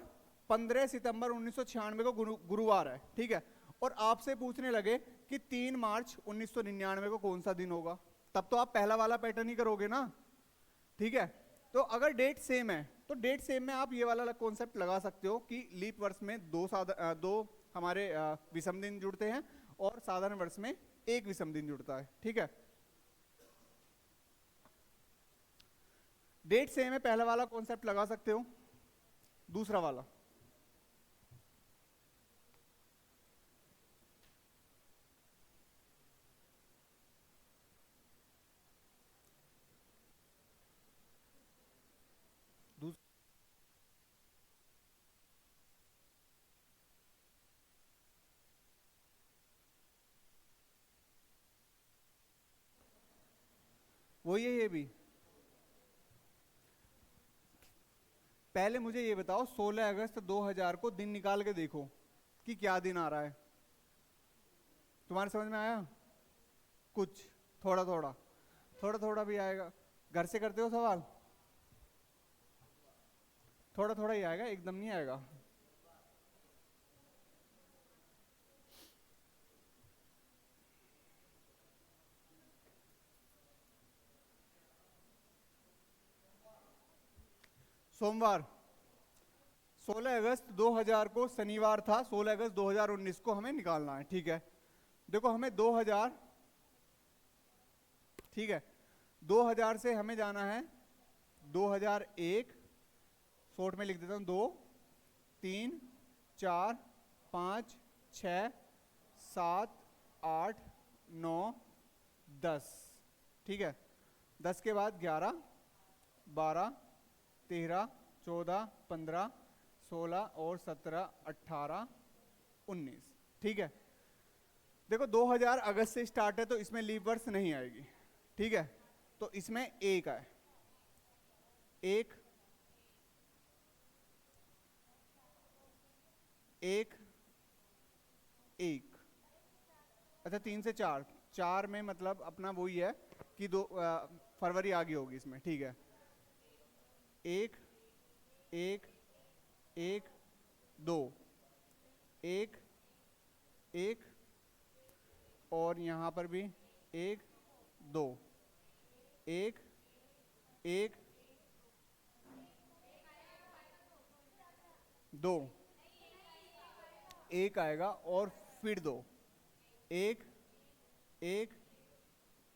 15 सितंबर 1996 को गुरुवार है, ठीक है, और आपसे पूछने लगे कि 3 मार्च 1999 को कौन सा दिन होगा, तब तो आप पहला वाला पैटर्न ही करोगे ना। ठीक है, तो अगर डेट सेम है तो डेट सेम में आप ये वाला कॉन्सेप्ट लगा सकते हो कि लीप वर्ष में 2 हमारे विषम दिन जुड़ते हैं और साधारण वर्ष में 1 विषम दिन जुड़ता है। ठीक है, डेट सेम है, पहला वाला कॉन्सेप्ट लगा सकते हो। दूसरा वाला, वही है ये भी। पहले मुझे ये बताओ 16 अगस्त 2000 को दिन निकाल के देखो कि क्या दिन आ रहा है। तुम्हारे समझ में आया? कुछ थोड़ा थोड़ा, थोड़ा थोड़ा भी आएगा। घर से करते हो सवाल? थोड़ा थोड़ा ही आएगा, एकदम नहीं आएगा। सोमवार 16 अगस्त 2000 को शनिवार था, 16 अगस्त 2019 को हमें निकालना है। ठीक है, देखो हमें 2000, ठीक है, 2000 से हमें जाना है 2001, शॉर्ट में लिख देता हूं, 2 3 4 5 6 7 8 9 10। ठीक है, 10 के बाद 11 12 13 14 15 16 और 17 18 19। ठीक है, देखो 2000 अगस्त से स्टार्ट है तो इसमें लीप वर्ष नहीं आएगी। ठीक है, तो इसमें 1 है, 1 1 1। अच्छा 3 से 4, 4 में मतलब अपना वही है कि 2 फरवरी आगे होगी इसमें। ठीक है, 1 1 1 2 1 1 और यहां पर भी 1 2 1 1 2 1 आएगा और फिर 2 1 1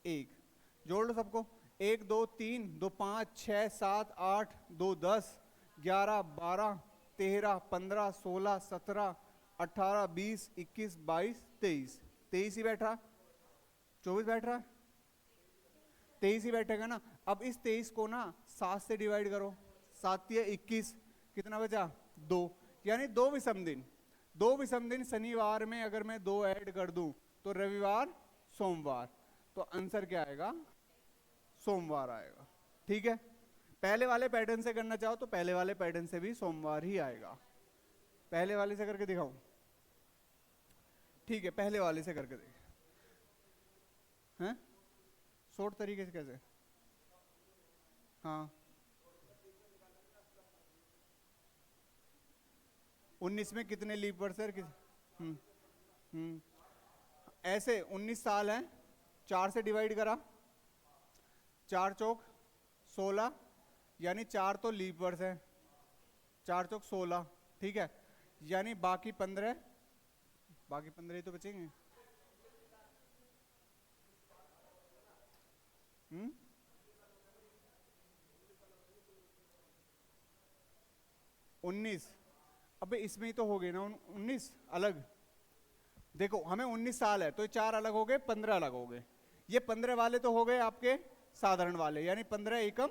1। जोड़ लो सबको, 1 2 3 2 5 6 7 8 2 10 11 12 13 15 16 17 18 20 21 22 23। 23 ही बैठ रहा, 24 बैठ रहा, 23 ही बैठेगा ना। अब इस 23 को ना 7 से डिवाइड करो, 7 या 21, कितना बचा 2, यानी 2 विषम दिन। 2 विषम दिन शनिवार में अगर मैं 2 ऐड कर दूं तो रविवार सोमवार, तो आंसर क्या आएगा, सोमवार आएगा। ठीक है, पहले वाले पैटर्न से करना चाहो तो पहले वाले पैटर्न से भी सोमवार ही आएगा। पहले वाले से करके दिखाऊं? ठीक है, पहले वाले से करके देख, हैं शॉर्ट तरीके से कैसे? हाँ 19 में कितने लीप वर्ष है? ऐसे 19 साल हैं, 4 से डिवाइड करा, 4 चौक 16, यानी 4 तो लीप वर्ष है, 4 चौक 16, ठीक है, यानी बाकी 15, बाकी 15 ही तो बचेंगे। 19, अबे इसमें ही तो हो गए ना 19 अलग। देखो हमें 19 साल है तो 4 अलग हो गए, 15 अलग हो गए। ये 15 वाले तो हो गए आपके साधारण वाले, यानी 15 एकम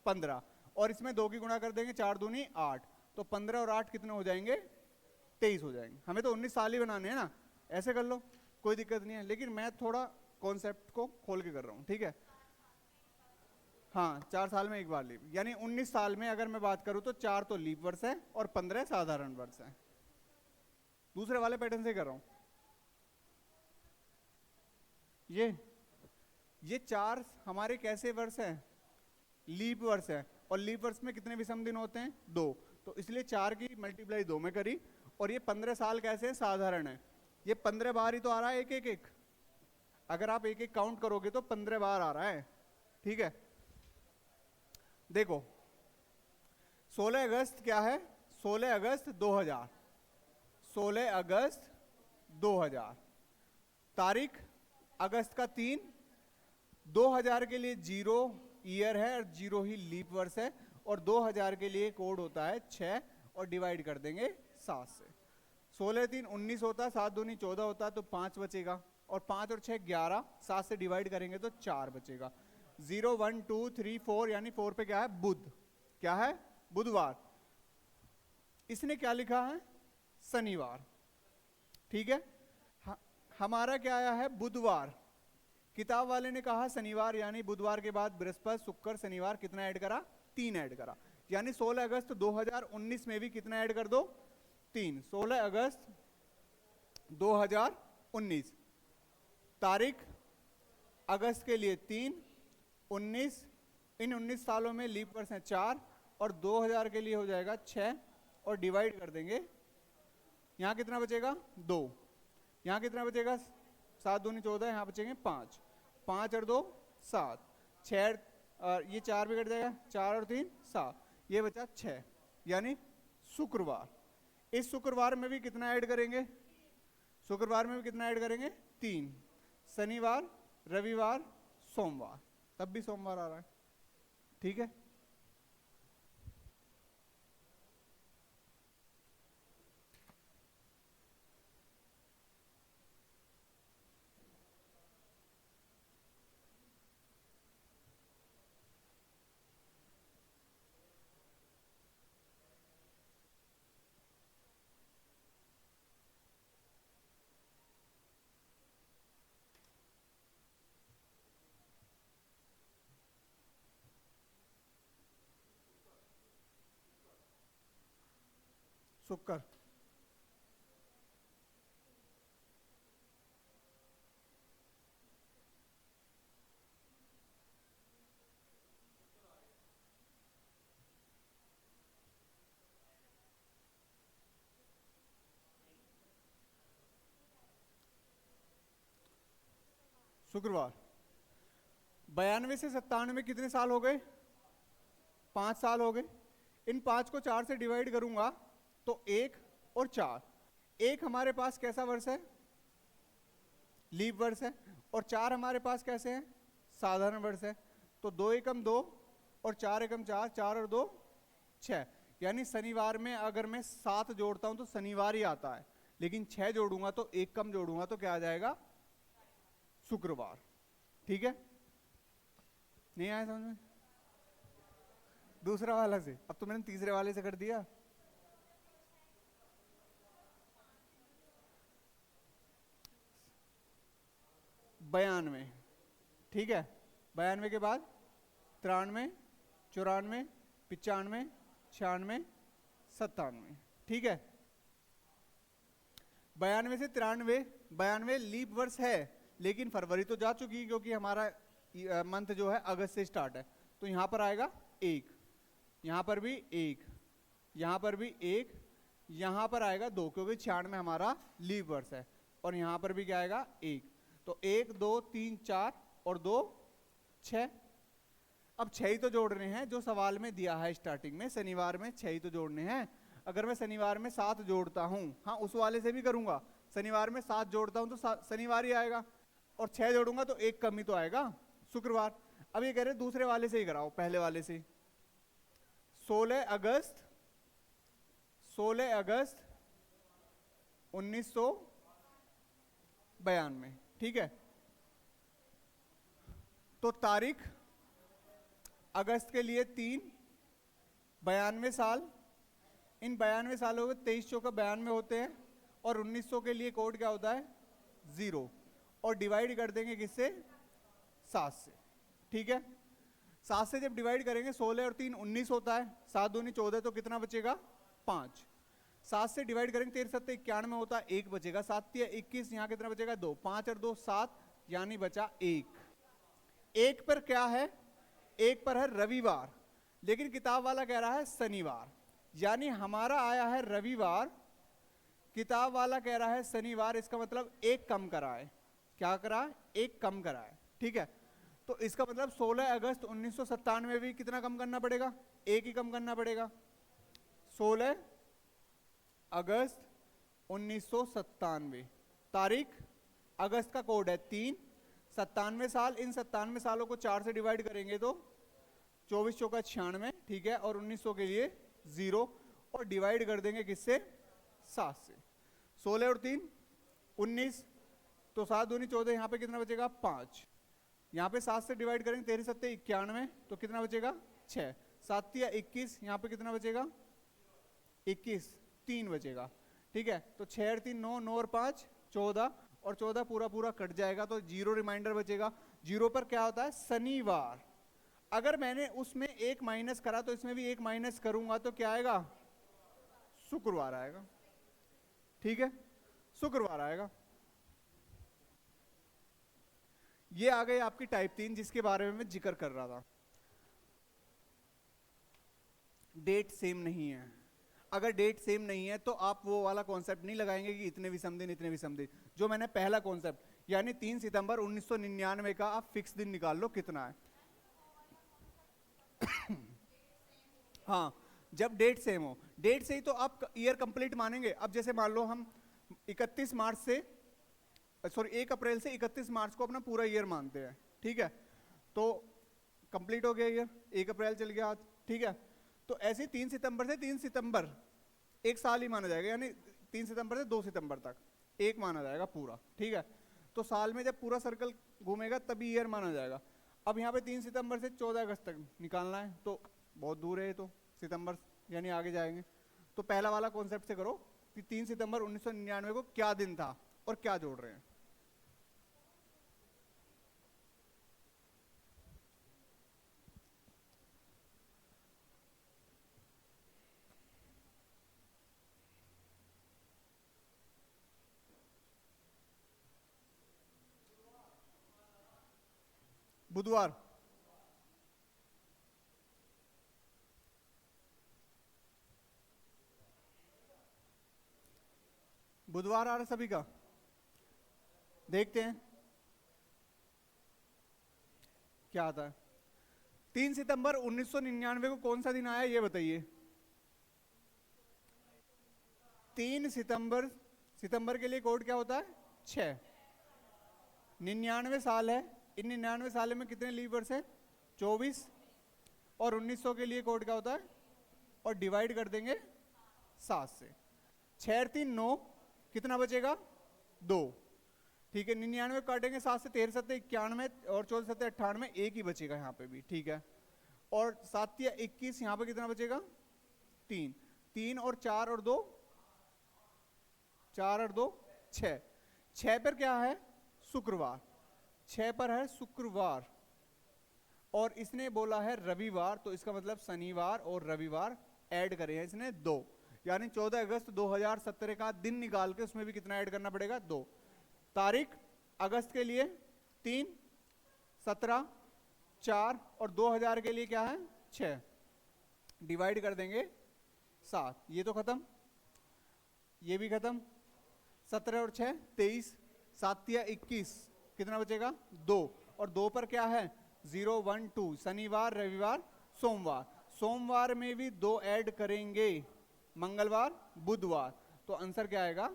15, और इसमें 2 की गुणा कर देंगे, 4 दूनी 8, तो 15 और 8 कितने हो जाएंगे, 23 हो जाएंगे। हमें तो 19 साल ही बनाने हैं ना, ऐसे कर लो कोई दिक्कत नहीं है, लेकिन मैं थोड़ा कॉन्सेप्ट को खोल के कर रहा हूँ। ठीक है, हाँ 4 साल में एक बार लीप, यानी 19 साल में अगर मैं बात करूं तो 4 तो लीप वर्ष है और 15 साधारण वर्ष है। दूसरे वाले पैटर्न से कर रहा हूं। ये 4 हमारे कैसे वर्ष है, लीप वर्ष है, और लीप वर्ष में कितने विषम दिन होते हैं, 2, तो इसलिए 4 की मल्टीप्लाई 2 में करी। और ये 15 साल कैसे है, साधारण है, ये 15 बार ही तो आ रहा है, एक एक एक, अगर आप एक एक काउंट करोगे तो 15 बार आ रहा है। ठीक है, देखो 16 अगस्त क्या है, 16 अगस्त 2000, 16 अगस्त 2000, तारीख अगस्त का 3, 2000 के लिए 0 ईयर है और 0 ही लीप वर्ष है, और 2000 के लिए कोड होता है 6, और डिवाइड कर देंगे 7 से। 16 3 19 होता है, 7 दूनी 14 होता है, तो 5 बचेगा, और 5 और 6 11, 7 से डिवाइड करेंगे तो 4 बचेगा। 0 1 2 3 4, यानी 4 पे क्या है, बुध, क्या है, बुधवार। इसने क्या लिखा है, शनिवार। ठीक है, हमारा क्या आया है, बुधवार। किताब वाले ने कहा शनिवार, यानी बुधवार के बाद बृहस्पति शुक्र शनिवार, कितना ऐड करा, 3 ऐड करा, यानी 16 अगस्त 2019 में भी कितना ऐड कर दो, 3। 16 अगस्त 2019, तारीख अगस्त के लिए 3, 19, इन 19 सालों में लीप वर्ष है 4, और 2000 के लिए हो जाएगा 6, और डिवाइड कर देंगे, यहाँ कितना बचेगा 2, यहाँ कितना बचेगा 7 दूनी 14, यहाँ बचेंगे 5, 5 और 2 7, 6 और ये 4 भी कट जाएगा, 4 और 3 7, ये बचा 6, यानी शुक्रवार। इस शुक्रवार में भी कितना ऐड करेंगे, शुक्रवार में भी कितना ऐड करेंगे, 3, शनिवार रविवार सोमवार, तब भी सोमवार आ रहा है। ठीक है, शुक्र, शुक्रवार। 92 से 97 में कितने साल हो गए, 5 साल हो गए। इन 5 को 4 से डिवाइड करूंगा तो 1 और 4, 1 हमारे पास कैसा वर्ष है, लीप वर्ष है, और 4 हमारे पास कैसे है, साधारण वर्ष है, तो 2 एकम 2 और 4 एकम 4, 4 और 2 6, यानी शनिवार में अगर मैं 7 जोड़ता हूं तो शनिवार ही आता है, लेकिन 6 जोड़ूंगा तो 1 कम जोड़ूंगा तो क्या आ जाएगा, शुक्रवार। ठीक है, नहीं आया समझ में? दूसरा वाला से, अब तो मैंने तीसरे वाले से कर दिया। बयानवे, ठीक है। 92 के बाद 93, 94, 95, 96, 97, ठीक है। 92 से 93, 92 लीप वर्ष है, लेकिन फरवरी तो जा चुकी है क्योंकि हमारा मंथ जो है अगस्त से स्टार्ट है। तो यहां पर आएगा 1, यहां पर भी 1, यहां पर भी 1, यहां पर आएगा 2 क्योंकि 96 हमारा लीप वर्ष है, और यहां पर भी क्या आएगा 1। तो 1 2 3 4 और 2 6। अब 6 ही तो जोड़ने हैं जो सवाल में दिया है स्टार्टिंग में, शनिवार में 6 ही तो जोड़ने हैं। अगर मैं शनिवार में 7 जोड़ता हूं, हाँ उस वाले से भी करूंगा, शनिवार में 7 जोड़ता हूं तो शनिवार ही आएगा, और 6 जोड़ूंगा तो 1 कम ही तो आएगा, शुक्रवार। अब ये कह रहे दूसरे वाले से ही कराओ, पहले वाले से। 16 अगस्त 1992, ठीक है। तो तारीख अगस्त के लिए 3, 92 साल, इन 92 सालों के 23 चौका 92 होते हैं, और 1900 के लिए कोड क्या होता है 0, और डिवाइड कर देंगे किससे 7 से, ठीक है। 7 से जब डिवाइड करेंगे 16 और 3 19 होता है, 7 दूनी 14, तो कितना बचेगा 5। 7 से डिवाइड करेंगे 13 7 91 होता है, 1 बचेगा, 7 3 21, यहाँ कितना बचेगा 2, 5 और 2 7, यानी बचा 1। 1 पर क्या है, 1 पर है रविवार, लेकिन किताब वाला कह रहा है शनिवार, यानी हमारा आया है रविवार, किताब वाला कह रहा है शनिवार। इसका मतलब 1 कम करा है, क्या करा है 1 कम करा है, ठीक है। तो इसका मतलब 16 अगस्त 1997 में भी कितना कम करना पड़ेगा, 1 ही कम करना पड़ेगा। 16 अगस्त 1997, तारीख अगस्त का कोड है 3, 97 साल, इन 97 सालों को 4 से डिवाइड करेंगे तो 24 चौका 96, ठीक है, और 1900 के लिए 0, और डिवाइड कर देंगे किससे 7 से। 16 और 3 19, तो 7 दूनी 14, यहाँ पे कितना बचेगा 5, यहाँ पे 7 से डिवाइड करेंगे 13 7 91, तो कितना बचेगा 6, 7 या 21, यहाँ पे कितना बचेगा 21, 3 बचेगा, ठीक है। तो 6 और 3 9, 9 और 5 14, और 14 पूरा पूरा कट जाएगा तो 0 रिमाइंडर बचेगा। 0 पर क्या होता है शनिवार। अगर मैंने उसमें 1 माइनस करा तो इसमें भी 1 माइनस करूंगा तो क्या आएगा शुक्रवार आएगा, ठीक है, शुक्रवार आएगा। ये आ गई आपकी टाइप 3 जिसके बारे में मैं जिक्र कर रहा था। डेट सेम नहीं है, अगर डेट सेम नहीं है तो आप वो वाला कॉन्सेप्ट नहीं लगाएंगे कि इतने विषम दिन इतने विषम दिन। जो मैंने पहला कॉन्सेप्ट यानी 3 सितंबर 1999 का आप फिक्स दिन निकाल लो कितना है। हाँ, जब डेट सेम हो, डेट से ही तो आप ईयर कंप्लीट मानेंगे। अब जैसे मान लो हम 31 मार्च से, सॉरी 1 अप्रैल से 31 मार्च को अपना पूरा ईयर मानते हैं, ठीक है, तो कंप्लीट हो गया ईयर, 1 अप्रैल चल गया आज, ठीक है। तो ऐसे 3 सितंबर से 3 सितंबर 1 साल ही माना जाएगा, यानी 3 सितंबर से 2 सितंबर तक 1 माना जाएगा पूरा, ठीक है। तो साल में जब पूरा सर्कल घूमेगा तभी ईयर माना जाएगा। अब यहाँ पे 3 सितंबर से 14 अगस्त तक निकालना है तो बहुत दूर है, तो सितंबर यानी आगे जाएंगे। तो पहला वाला कॉन्सेप्ट से करो कि 3 सितंबर 1999 को क्या दिन था और क्या जोड़ रहे हैं। बुधवार, बुधवार आ रहा सभी का, देखते हैं क्या आता है। 3 सितंबर 1999 को कौन सा दिन आया ये बताइए। 3 सितंबर, सितंबर के लिए कोड क्या होता है 6, 99 साल है, इन 99 साल में कितने लीव वर्ष है 24, और 1900 के लिए कोड क्या होता है, और डिवाइड कर देंगे 7 से। 6 और 3 9, कितना बचेगा 2, ठीक है, 99 काटेंगे 7 से, 13 सत्ते 91 और 14 सत्ते 98, एक ही बचेगा यहाँ पे भी, ठीक है। और 7 या 21, यहाँ पे कितना बचेगा 3, 3 और 4 और 2, 4 और 2 6, 6 पर क्या है शुक्रवार, 6 पर है शुक्रवार, और इसने बोला है रविवार, तो इसका मतलब शनिवार और रविवार ऐड करे हैं इसने 2, यानी 14 अगस्त 2017 का दिन निकाल के उसमें भी कितना ऐड करना पड़ेगा 2। तारीख अगस्त के लिए 3, 17, 4 और 2000 के लिए क्या है 6, डिवाइड कर देंगे 7, ये तो खत्म, ये भी खत्म, 17 और 6 23, 7 या 21, कितना बचेगा 2, और 2 पर क्या है 0 1 2, शनिवार रविवार सोमवार, सोमवार में भी 2 ऐड करेंगे, मंगलवार बुधवार, तो आंसर क्या आएगा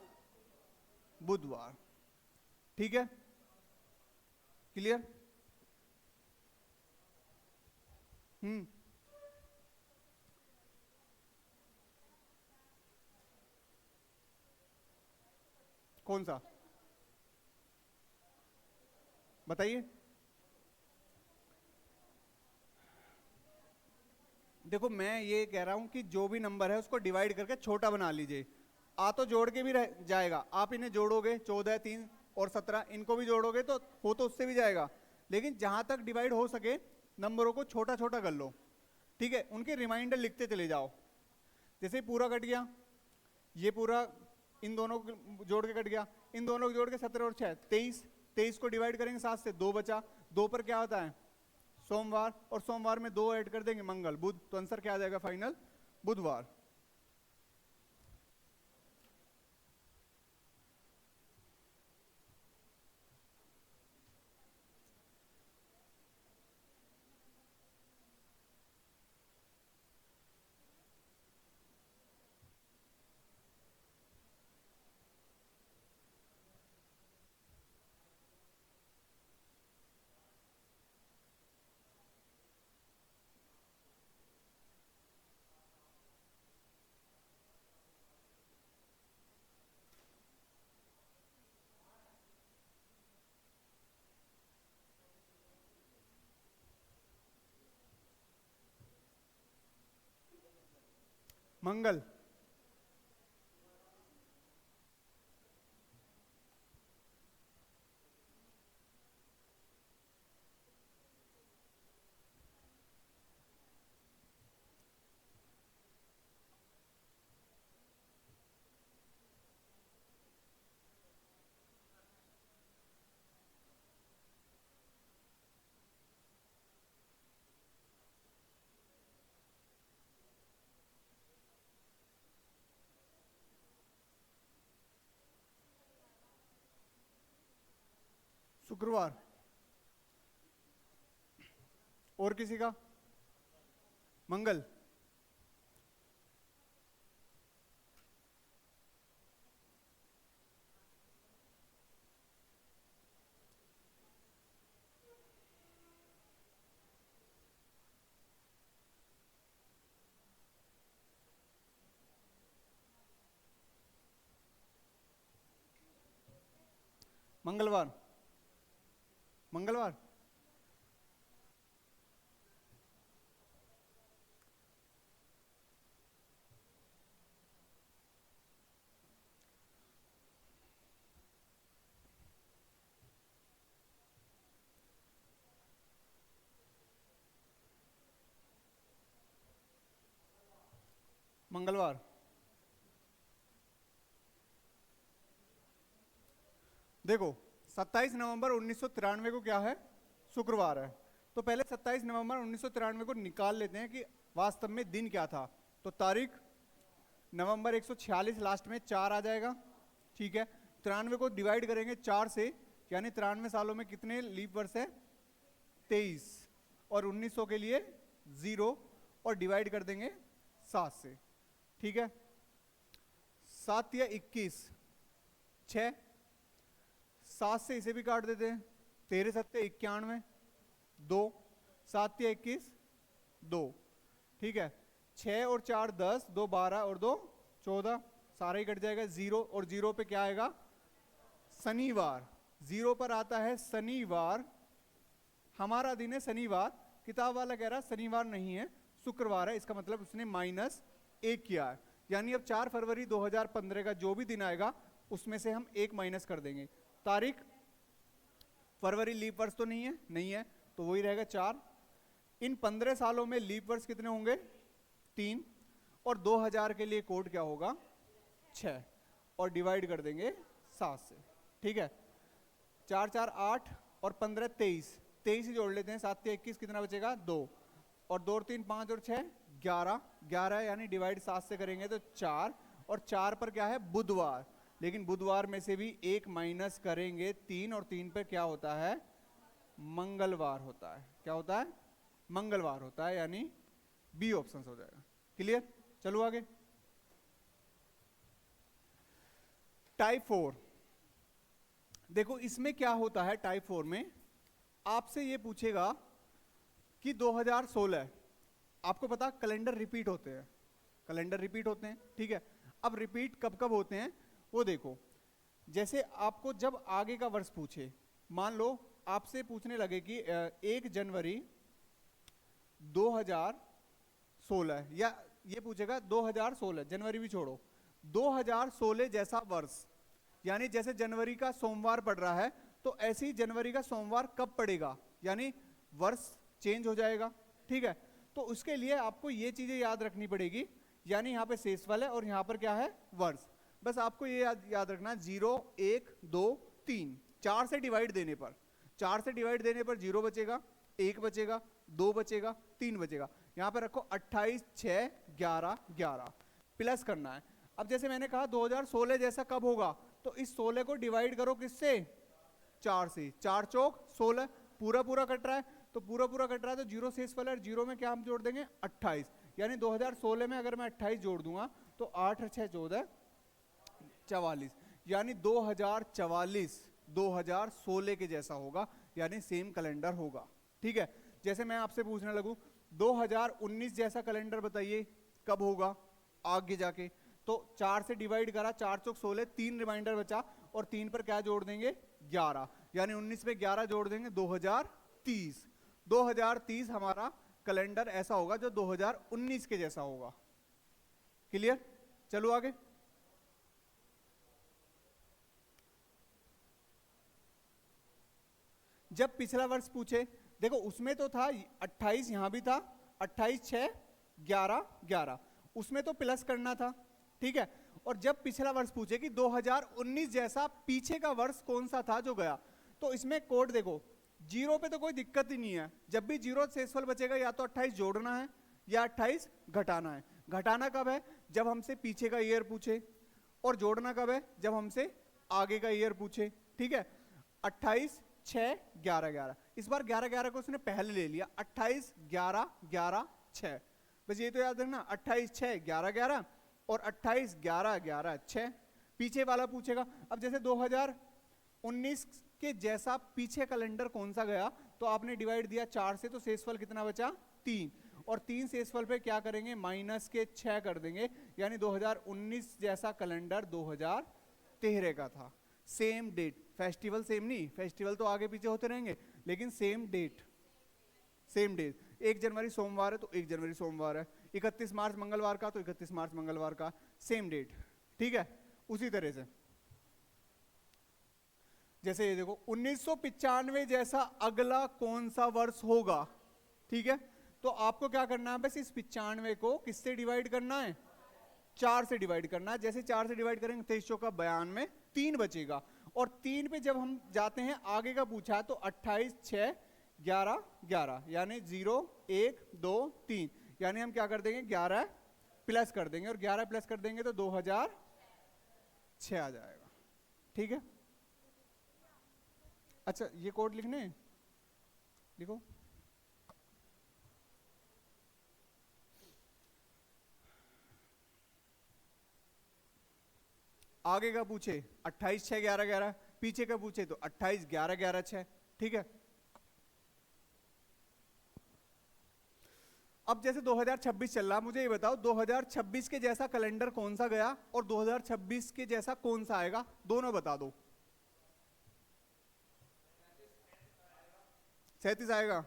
बुधवार। ठीक है, क्लियर? कौन सा बताइए। देखो मैं ये कह रहा हूं कि जो भी नंबर है उसको डिवाइड करके छोटा बना लीजिए, आ तो जोड़ के भी रह जाएगा, आप इन्हें जोड़ोगे 14, 3 और 17, इनको भी जोड़ोगे तो हो तो उससे भी जाएगा, लेकिन जहां तक डिवाइड हो सके नंबरों को छोटा छोटा कर लो, ठीक है, उनके रिमाइंडर लिखते चले जाओ। जैसे पूरा कट गया, ये पूरा इन दोनों को जोड़ के कट गया, इन दोनों को जोड़ के 17 और 6 23, 23 को डिवाइड करेंगे 7 से, 2 बचा, 2 पर क्या होता है सोमवार, और सोमवार में 2 ऐड कर देंगे मंगल बुध, तो आंसर क्या आ जाएगा फाइनल बुधवार। मंगल, शुक्रवार, और किसी का मंगल, मंगलवार, मंगलवार, मंगलवार। देखो 27 नवंबर 1993 को क्या है शुक्रवार है, तो पहले 27 नवंबर 1993 को निकाल लेते हैं कि वास्तव में दिन क्या था, तो तारीख नवंबर 146, लास्ट में 4 आ जाएगा, ठीक है, 93 को डिवाइड करेंगे 4 से, यानी 93 सालों में कितने लीप वर्ष है 23, और 1900 के लिए 0, और डिवाइड कर देंगे 7 से, ठीक है, 7 या 21 6, 7 से इसे भी काट देते हैं, 13 सत्ते 91, 2, 7 या 21 2, ठीक है, 6 और 4 10, 2 12 और 2 14, सारा ही कट जाएगा 0, और 0 पे क्या आएगा शनिवार, 0 पर आता है शनिवार, हमारा दिन है शनिवार, किताब वाला कह रहा है शनिवार नहीं है शुक्रवार है, इसका मतलब उसने -1 किया है। यानी अब 4 फरवरी 2015 का जो भी दिन आएगा उसमें से हम 1 माइनस कर देंगे। तारीख, फरवरी लीप वर्ष तो नहीं है, नहीं है, तो वही रहेगा 4। इन 15 सालों में लीप वर्ष कितने होंगे? 3। और 2000 के लिए कोड क्या होगा? 6, और डिवाइड कर देंगे 7 से। ठीक है, 4 4 8 और 15 23, 23 ही जोड़ लेते हैं, 7 के 21, कितना बचेगा? 2, और 2 3 5 और 6 11, 11 यानी डिवाइड 7 से करेंगे तो 4, और 4 पर क्या है? बुधवार, लेकिन बुधवार में से भी 1 माइनस करेंगे 3, और 3 पर क्या होता है? मंगलवार होता है। क्या होता है? मंगलवार होता है, यानी बी ऑप्शन हो जाएगा। क्लियर? चलो आगे। टाइप 4, देखो इसमें क्या होता है। टाइप 4 में आपसे ये पूछेगा कि 2016, आपको पता कैलेंडर रिपीट होते हैं, कैलेंडर रिपीट होते हैं, ठीक है। अब रिपीट कब कब होते हैं वो देखो, जैसे आपको जब आगे का वर्ष पूछे, मान लो आपसे पूछने लगे कि 1 जनवरी 2016, या ये पूछेगा 2016, जनवरी भी छोड़ो, 2016 जैसा वर्ष, यानी जैसे जनवरी का सोमवार पड़ रहा है तो ऐसे ही जनवरी का सोमवार कब पड़ेगा, यानी वर्ष चेंज हो जाएगा। ठीक है, तो उसके लिए आपको ये चीजें याद रखनी पड़ेगी, यानी यहाँ पे शेषफल है और यहाँ पर क्या है? वर्ष। बस आपको ये याद रखना, 0 1 2 3, 4 से डिवाइड देने पर, 4 से डिवाइड देने पर 0 बचेगा, 1 बचेगा, 2 बचेगा, 3 बचेगा। यहाँ पर रखो 28 6 11 11, प्लस करना है। अब जैसे मैंने कहा 2016 जैसा कब होगा, तो इस 16 को डिवाइड करो किससे? 4 से, 4 चौक 16, पूरा पूरा कट रहा है, तो पूरा पूरा कट रहा है तो 0 शेषफल है, 0 में क्या हम जोड़ देंगे? 28, यानी 2016 में अगर मैं 28 जोड़ दूंगा तो 8 और 6 14 44, यानी 2044 2016 के जैसा होगा, यानी सेम कैलेंडर होगा। ठीक है, जैसे मैं आपसे पूछने लगूं 2019 जैसा कैलेंडर बताइए कब होगा आगे जाके, तो 4 से डिवाइड करा, 4 चौक 16, 3 रिमाइंडर बचा, और 3 पर क्या जोड़ देंगे? 11, यानी 19 में 11 जोड़ देंगे 2030। 2030 हमारा कैलेंडर ऐसा होगा जो 2019 के जैसा होगा। क्लियर? चलो आगे। जब पिछला वर्ष पूछे, देखो उसमें तो था 28, यहां भी था 28 6 11 11, उसमें तो प्लस करना था। ठीक है, और जब पिछला वर्ष पूछे कि 2019 जैसा पीछे का वर्ष कौन सा था जो गया, तो इसमें कोड देखो, 0 पे तो कोई दिक्कत ही नहीं है, जब भी 0 शेषफल बचेगा या तो 28 जोड़ना है या 28 घटाना है। घटाना कब है? जब हमसे पीछे का ईयर पूछे, और जोड़ना कब है? जब हमसे आगे का ईयर पूछे। ठीक है, 28 6 11 11, इस बार 11 11 को उसने पहले ले लिया, 28 11 11 6, बस ये तो याद रखना, 28 6 11 11 और 28 11 11 6। पीछे वाला पूछेगा, अब जैसे 2019 के जैसा पीछे कैलेंडर कौन सा गया, तो आपने डिवाइड दिया 4 से, तो शेषफल कितना बचा? 3, और 3 शेषफल पे क्या करेंगे? माइनस के 6 कर देंगे, यानी 2019 जैसा कैलेंडर 2013 का था। सेम डेट, फेस्टिवल सेम नहीं, फेस्टिवल तो आगे पीछे होते रहेंगे, लेकिन सेम डेट, सेम डेट। 1 जनवरी सोमवार है तो 1 जनवरी सोमवार है, 31 मार्च मंगलवार का तो 31 मार्च मंगलवार का, सेम डेट। ठीक है, उसी तरह से जैसे ये देखो 1995 जैसा अगला कौन सा वर्ष होगा। ठीक है, तो आपको क्या करना है? बस इस 95 को किससे डिवाइड करना है? 4 से डिवाइड करना है। जैसे 4 से डिवाइड करेंगे 23 चौका 92, 3 बचेगा, और 3 पे जब हम जाते हैं आगे का पूछा तो 28 6 11 11, यानी 0 1 2 3, यानी हम क्या कर देंगे? 11 प्लस कर देंगे, और 11 प्लस कर देंगे तो 2006 आ जाएगा। ठीक है, अच्छा ये कोड लिखने, लिखो। आगे का पूछे 28 6 11 11, पीछे का पूछे तो 28 11 11 6। ठीक है, अब जैसे 2026 चल रहा, मुझे ये बताओ 2026 के जैसा कैलेंडर कौन सा गया और 2026 के जैसा कौन सा आएगा, दोनों बता दो। 37 आएगा।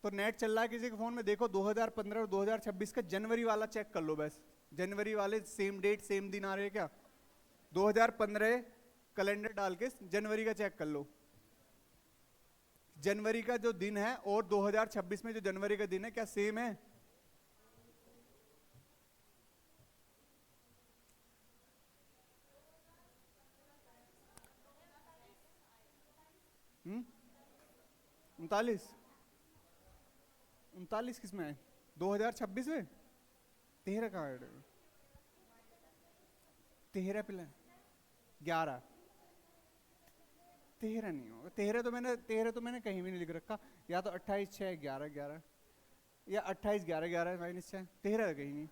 तो नेट चल रहा है किसी के फोन में, देखो 2015 और 2026 का जनवरी वाला चेक कर लो बस। जनवरी वाले सेम डेट सेम दिन आ रहे हैं क्या? 2015 कैलेंडर डाल के जनवरी का चेक कर लो। जनवरी का जो दिन है और 2026 में जो जनवरी का दिन है क्या सेम है? हम्म, 39 किस में है? 2026 में 13 का है। 13 प्लस 11, 13 नहीं होगा। 13 तो मैंने कहीं भी नहीं लिख रखा। या तो 28 6 11 11 या 28 11 11 माइनस 6, 13 कहीं नहीं।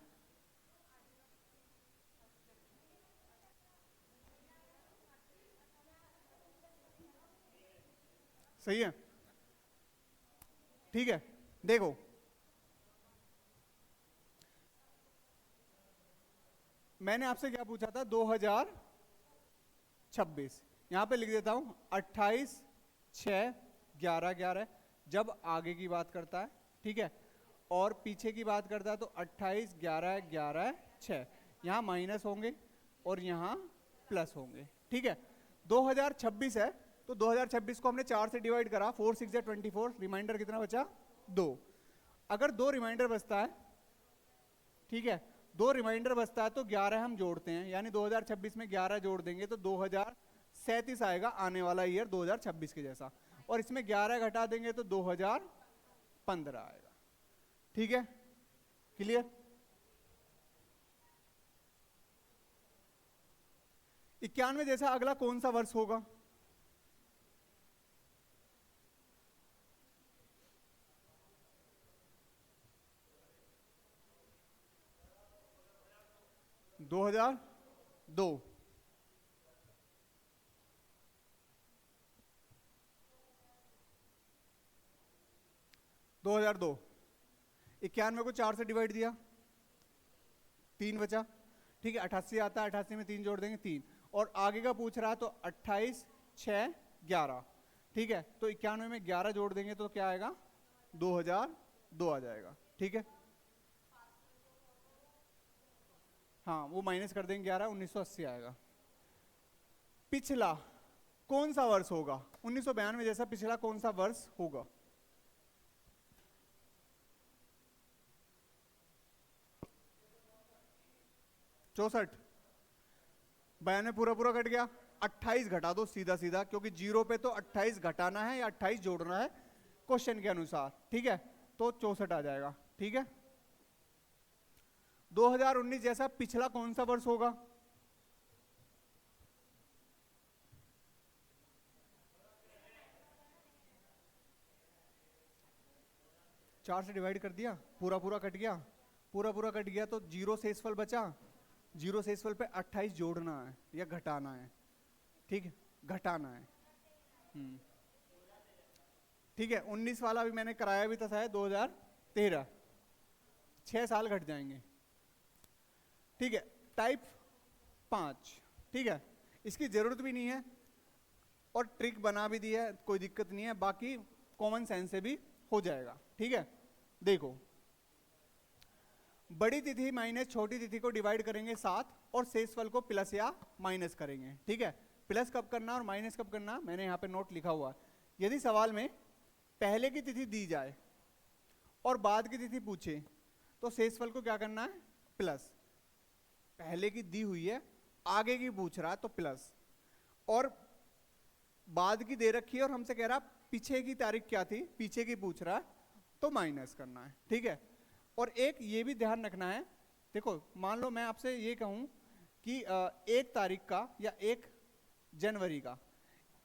सही है, ठीक है। देखो मैंने आपसे क्या पूछा था? 2026। यहां पे लिख देता हूं 28 6 11 11 जब आगे की बात करता है, ठीक है, और पीछे की बात करता है तो 28 11 11 6। यहां माइनस होंगे और यहां प्लस होंगे, ठीक है। 2026 है तो 2026 को हमने 4 से डिवाइड करा, 4 6 24, रिमाइंडर कितना बचा? 2। अगर 2 रिमाइंडर बचता है, ठीक है, 2 रिमाइंडर बचता है तो 11 हम जोड़ते हैं, यानी 2026 में 11 जोड़ देंगे तो 2037 आएगा, आने वाला ईयर 2026 के जैसा। और इसमें 11 घटा देंगे तो 2015 आएगा, ठीक है, क्लियर? 91 जैसा अगला कौन सा वर्ष होगा? दो 2002। 91 को 4 से डिवाइड दिया, 3 बचा, ठीक है। 88 आता है, 88 में 3 जोड़ देंगे 3। और आगे का पूछ रहा है तो 28 6 11, ठीक है, तो 91 में 11 जोड़ देंगे तो क्या आएगा? 2002 आ जाएगा, ठीक है। हाँ वो माइनस कर देंगे 11, 1980 आएगा। पिछला कौन सा वर्ष होगा? 1992 जैसा पिछला कौन सा वर्ष होगा? चौसठ। 92 पूरा पूरा कट गया, 28 घटा दो सीधा सीधा, क्योंकि जीरो पे तो 28 घटाना है या 28 जोड़ना है क्वेश्चन के अनुसार, ठीक है, तो 64 आ जाएगा, ठीक है। 2019 जैसा पिछला कौन सा वर्ष होगा? चार से डिवाइड कर दिया, पूरा पूरा कट गया, पूरा पूरा कट गया तो जीरो शेषफल बचा। जीरो शेषफल पे 28 जोड़ना है या घटाना है, ठीक है, घटाना है। ठीक है। 19 वाला भी मैंने कराया भी था शायद 2013, 6 साल घट जाएंगे, ठीक है। टाइप 5, ठीक है, इसकी जरूरत भी नहीं है और ट्रिक बना भी दी है, कोई दिक्कत नहीं है, बाकी कॉमन सेंस से भी हो जाएगा, ठीक है। देखो बड़ी तिथि माइनस छोटी तिथि को डिवाइड करेंगे 7 और शेषफल को प्लस या माइनस करेंगे, ठीक है। प्लस कब करना और माइनस कब करना मैंने यहाँ पे नोट लिखा हुआ है। यदि सवाल में पहले की तिथि दी जाए और बाद की तिथि पूछे तो शेषफल को क्या करना है? प्लस। पहले की दी हुई है, आगे की पूछ रहा है तो प्लस, और बाद की दे रखी है और हमसे कह रहा पीछे की तारीख क्या थी, पीछे की पूछ रहा है तो माइनस करना है, ठीक है। और एक ये भी ध्यान रखना है, देखो मान लो मैं आपसे ये कहूं कि 1 तारीख का या 1 जनवरी का,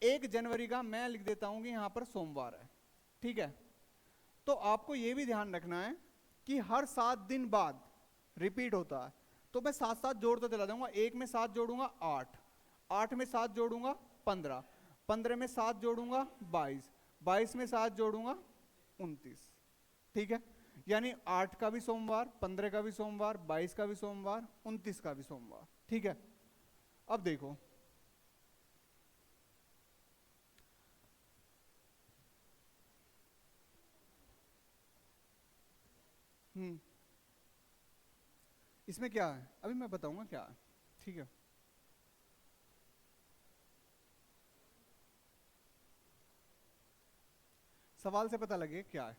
1 जनवरी का मैं लिख देता हूं कि यहां पर सोमवार है, ठीक है। तो आपको ये भी ध्यान रखना है कि हर 7 दिन बाद रिपीट होता है, तो मैं 7 7 जोड़ता चला जाऊंगा। 1 में 7 जोड़ूंगा 8, 8 में 7 जोड़ूंगा 15, 15 में 7 जोड़ूंगा 22, 22 में 7 जोड़ूंगा 29, ठीक है। यानी 8 का भी सोमवार, 15 का भी सोमवार, 22 का भी सोमवार, 29 का भी सोमवार, ठीक है। अब देखो इसमें क्या है, अभी मैं बताऊंगा क्या है, ठीक है। सवाल से पता लगे क्या है।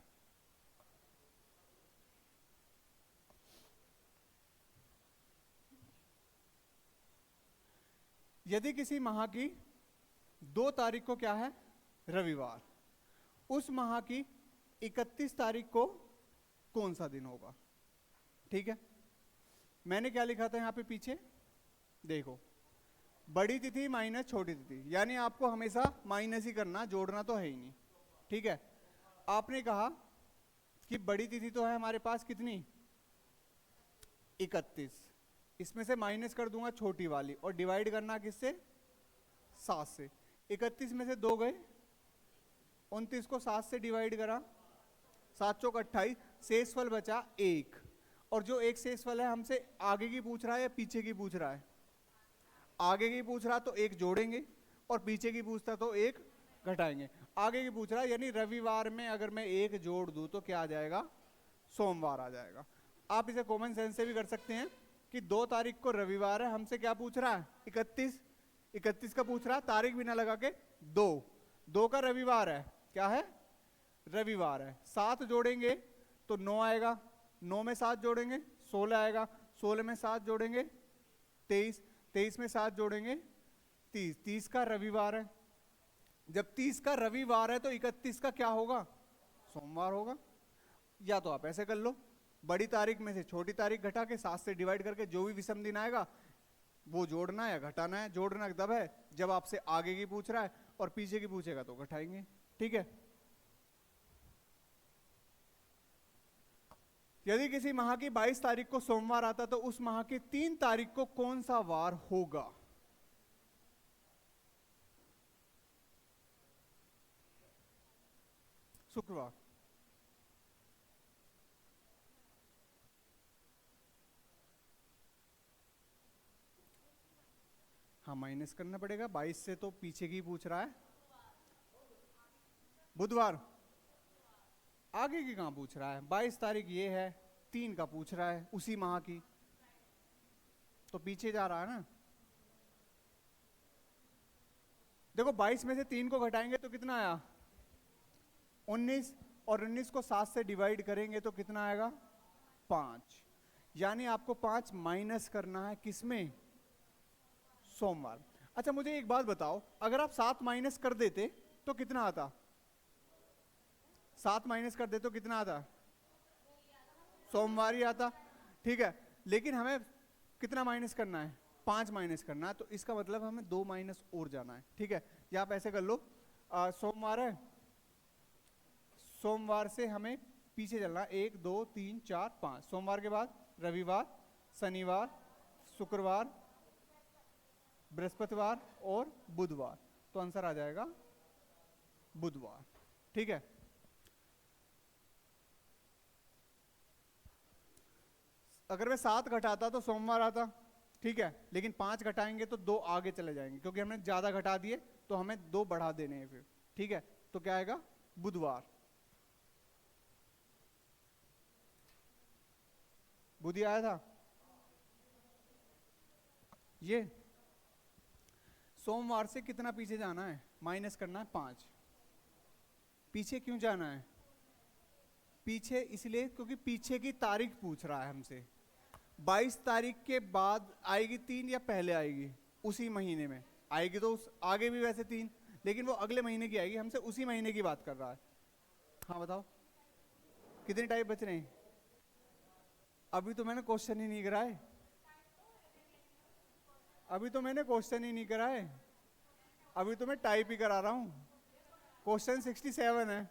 यदि किसी माह की 2 तारीख को क्या है, रविवार, उस माह की 31 तारीख को कौन सा दिन होगा, ठीक है। मैंने क्या लिखा था यहां पे पीछे, देखो, बड़ी तिथि माइनस छोटी तिथि, यानी आपको हमेशा माइनस ही करना, जोड़ना तो है ही नहीं, ठीक है। आपने कहा कि बड़ी तिथि तो है हमारे पास कितनी, 31, इसमें से माइनस कर दूंगा छोटी वाली और डिवाइड करना किससे, 7 से। 31 में से 2 गए, 29 को 7 से डिवाइड करा, 7 चौक 28, शेषफल बचा 1। और जो एक शेषफल है हमसे आगे की पूछ रहा है या पीछे की पूछ रहा है, आगे की पूछ रहा तो 1 जोड़ेंगे, और पीछे की पूछता तो 1 घटाएंगे। आगे की पूछ रहा है, यानी रविवार में अगर मैं 1 जोड़ दूं तो क्या आ जाएगा, सोमवार आ जाएगा। आप इसे कॉमन सेंस से भी कर सकते हैं कि 2 तारीख को रविवार है, हमसे क्या पूछ रहा है, 31 का पूछ रहा है, तारीख भी ना लगा के 2 का रविवार है, क्या है, रविवार है। 7 जोड़ेंगे तो 9 आएगा, 9 में 7 जोड़ेंगे 16 आएगा, 16 में 7 जोड़ेंगे 23, 23 में 7 जोड़ेंगे 30, 30 का रविवार है। जब 30 का रविवार है तो 31 का क्या होगा, सोमवार होगा। या तो आप ऐसे कर लो, बड़ी तारीख में से छोटी तारीख घटा के 7 से डिवाइड करके जो भी विषम दिन आएगा वो जोड़ना है या घटाना है। जोड़ना तब है जब आपसे आगे की पूछ रहा है, और पीछे की पूछेगा तो घटाएंगे, ठीक है। यदि किसी माह की 22 तारीख को सोमवार आता तो उस माह की 3 तारीख को कौन सा वार होगा, शुक्रवार। हाँ, माइनस करना पड़ेगा, 22 से तो पीछे की पूछ रहा है, बुधवार। आगे की कहां पूछ रहा है, 22 तारीख ये है, 3 का पूछ रहा है उसी माह की, तो पीछे जा रहा है ना। देखो 22 में से 3 को घटाएंगे तो कितना आया, 19, और 19 को 7 से डिवाइड करेंगे तो कितना आएगा, 5। यानी आपको 5 माइनस करना है किसमें, सोमवार। अच्छा मुझे एक बात बताओ, अगर आप 7 माइनस कर देते तो कितना आता, 7 माइनस कर देते तो कितना आता, सोमवार ही आता, ठीक है। लेकिन हमें कितना माइनस करना है, 5 माइनस करना है, तो इसका मतलब हमें 2 माइनस और जाना है, ठीक है। या आप ऐसे कर लो, सोमवार है, सोमवार से हमें पीछे चलना, 1 2 3 4 5, सोमवार के बाद रविवार, शनिवार, शुक्रवार, बृहस्पतिवार और बुधवार, तो आंसर आ जाएगा बुधवार, ठीक है। अगर मैं 7 घटाता तो सोमवार आता, ठीक है, लेकिन 5 घटाएंगे तो 2 आगे चले जाएंगे, क्योंकि हमने ज्यादा घटा दिए तो हमें 2 बढ़ा देने हैं फिर, ठीक है। तो क्या आएगा, बुधवार। बुधि आया था ये। सोमवार से कितना पीछे जाना है, माइनस करना है 5। पीछे क्यों जाना है, पीछे इसलिए क्योंकि पीछे की तारीख पूछ रहा है हमसे। 22 तारीख के बाद आएगी 3 या पहले आएगी, उसी महीने में आएगी, तो उस आगे भी वैसे 3, लेकिन वो अगले महीने की आएगी, हमसे उसी महीने की बात कर रहा है। हाँ बताओ कितने टाइप बच रहे हैं, अभी तो मैंने क्वेश्चन ही नहीं कराए, अभी तो मैंने क्वेश्चन ही नहीं कराए, अभी तो मैं टाइप ही करा रहा हूं। क्वेश्चन 67 है।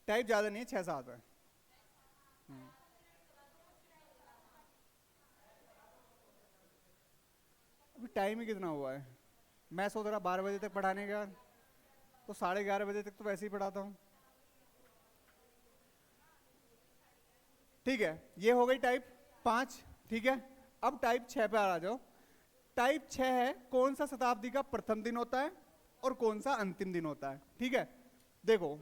टाइप ज्यादा नहीं है, 6-7 है। टाइम ही कितना हुआ है? मैं सोच रहा 12 बजे तक पढ़ाने का, तो 11:30 बजे तक तो वैसे ही पढ़ाता हूँ। ठीक है, ये हो गई टाइप 5। ठीक है, अब टाइप 6 पे आ जाओ। टाइप 6 है कौन सा शताब्दी का प्रथम दिन होता है और कौन सा अंतिम दिन होता है। ठीक है, देखो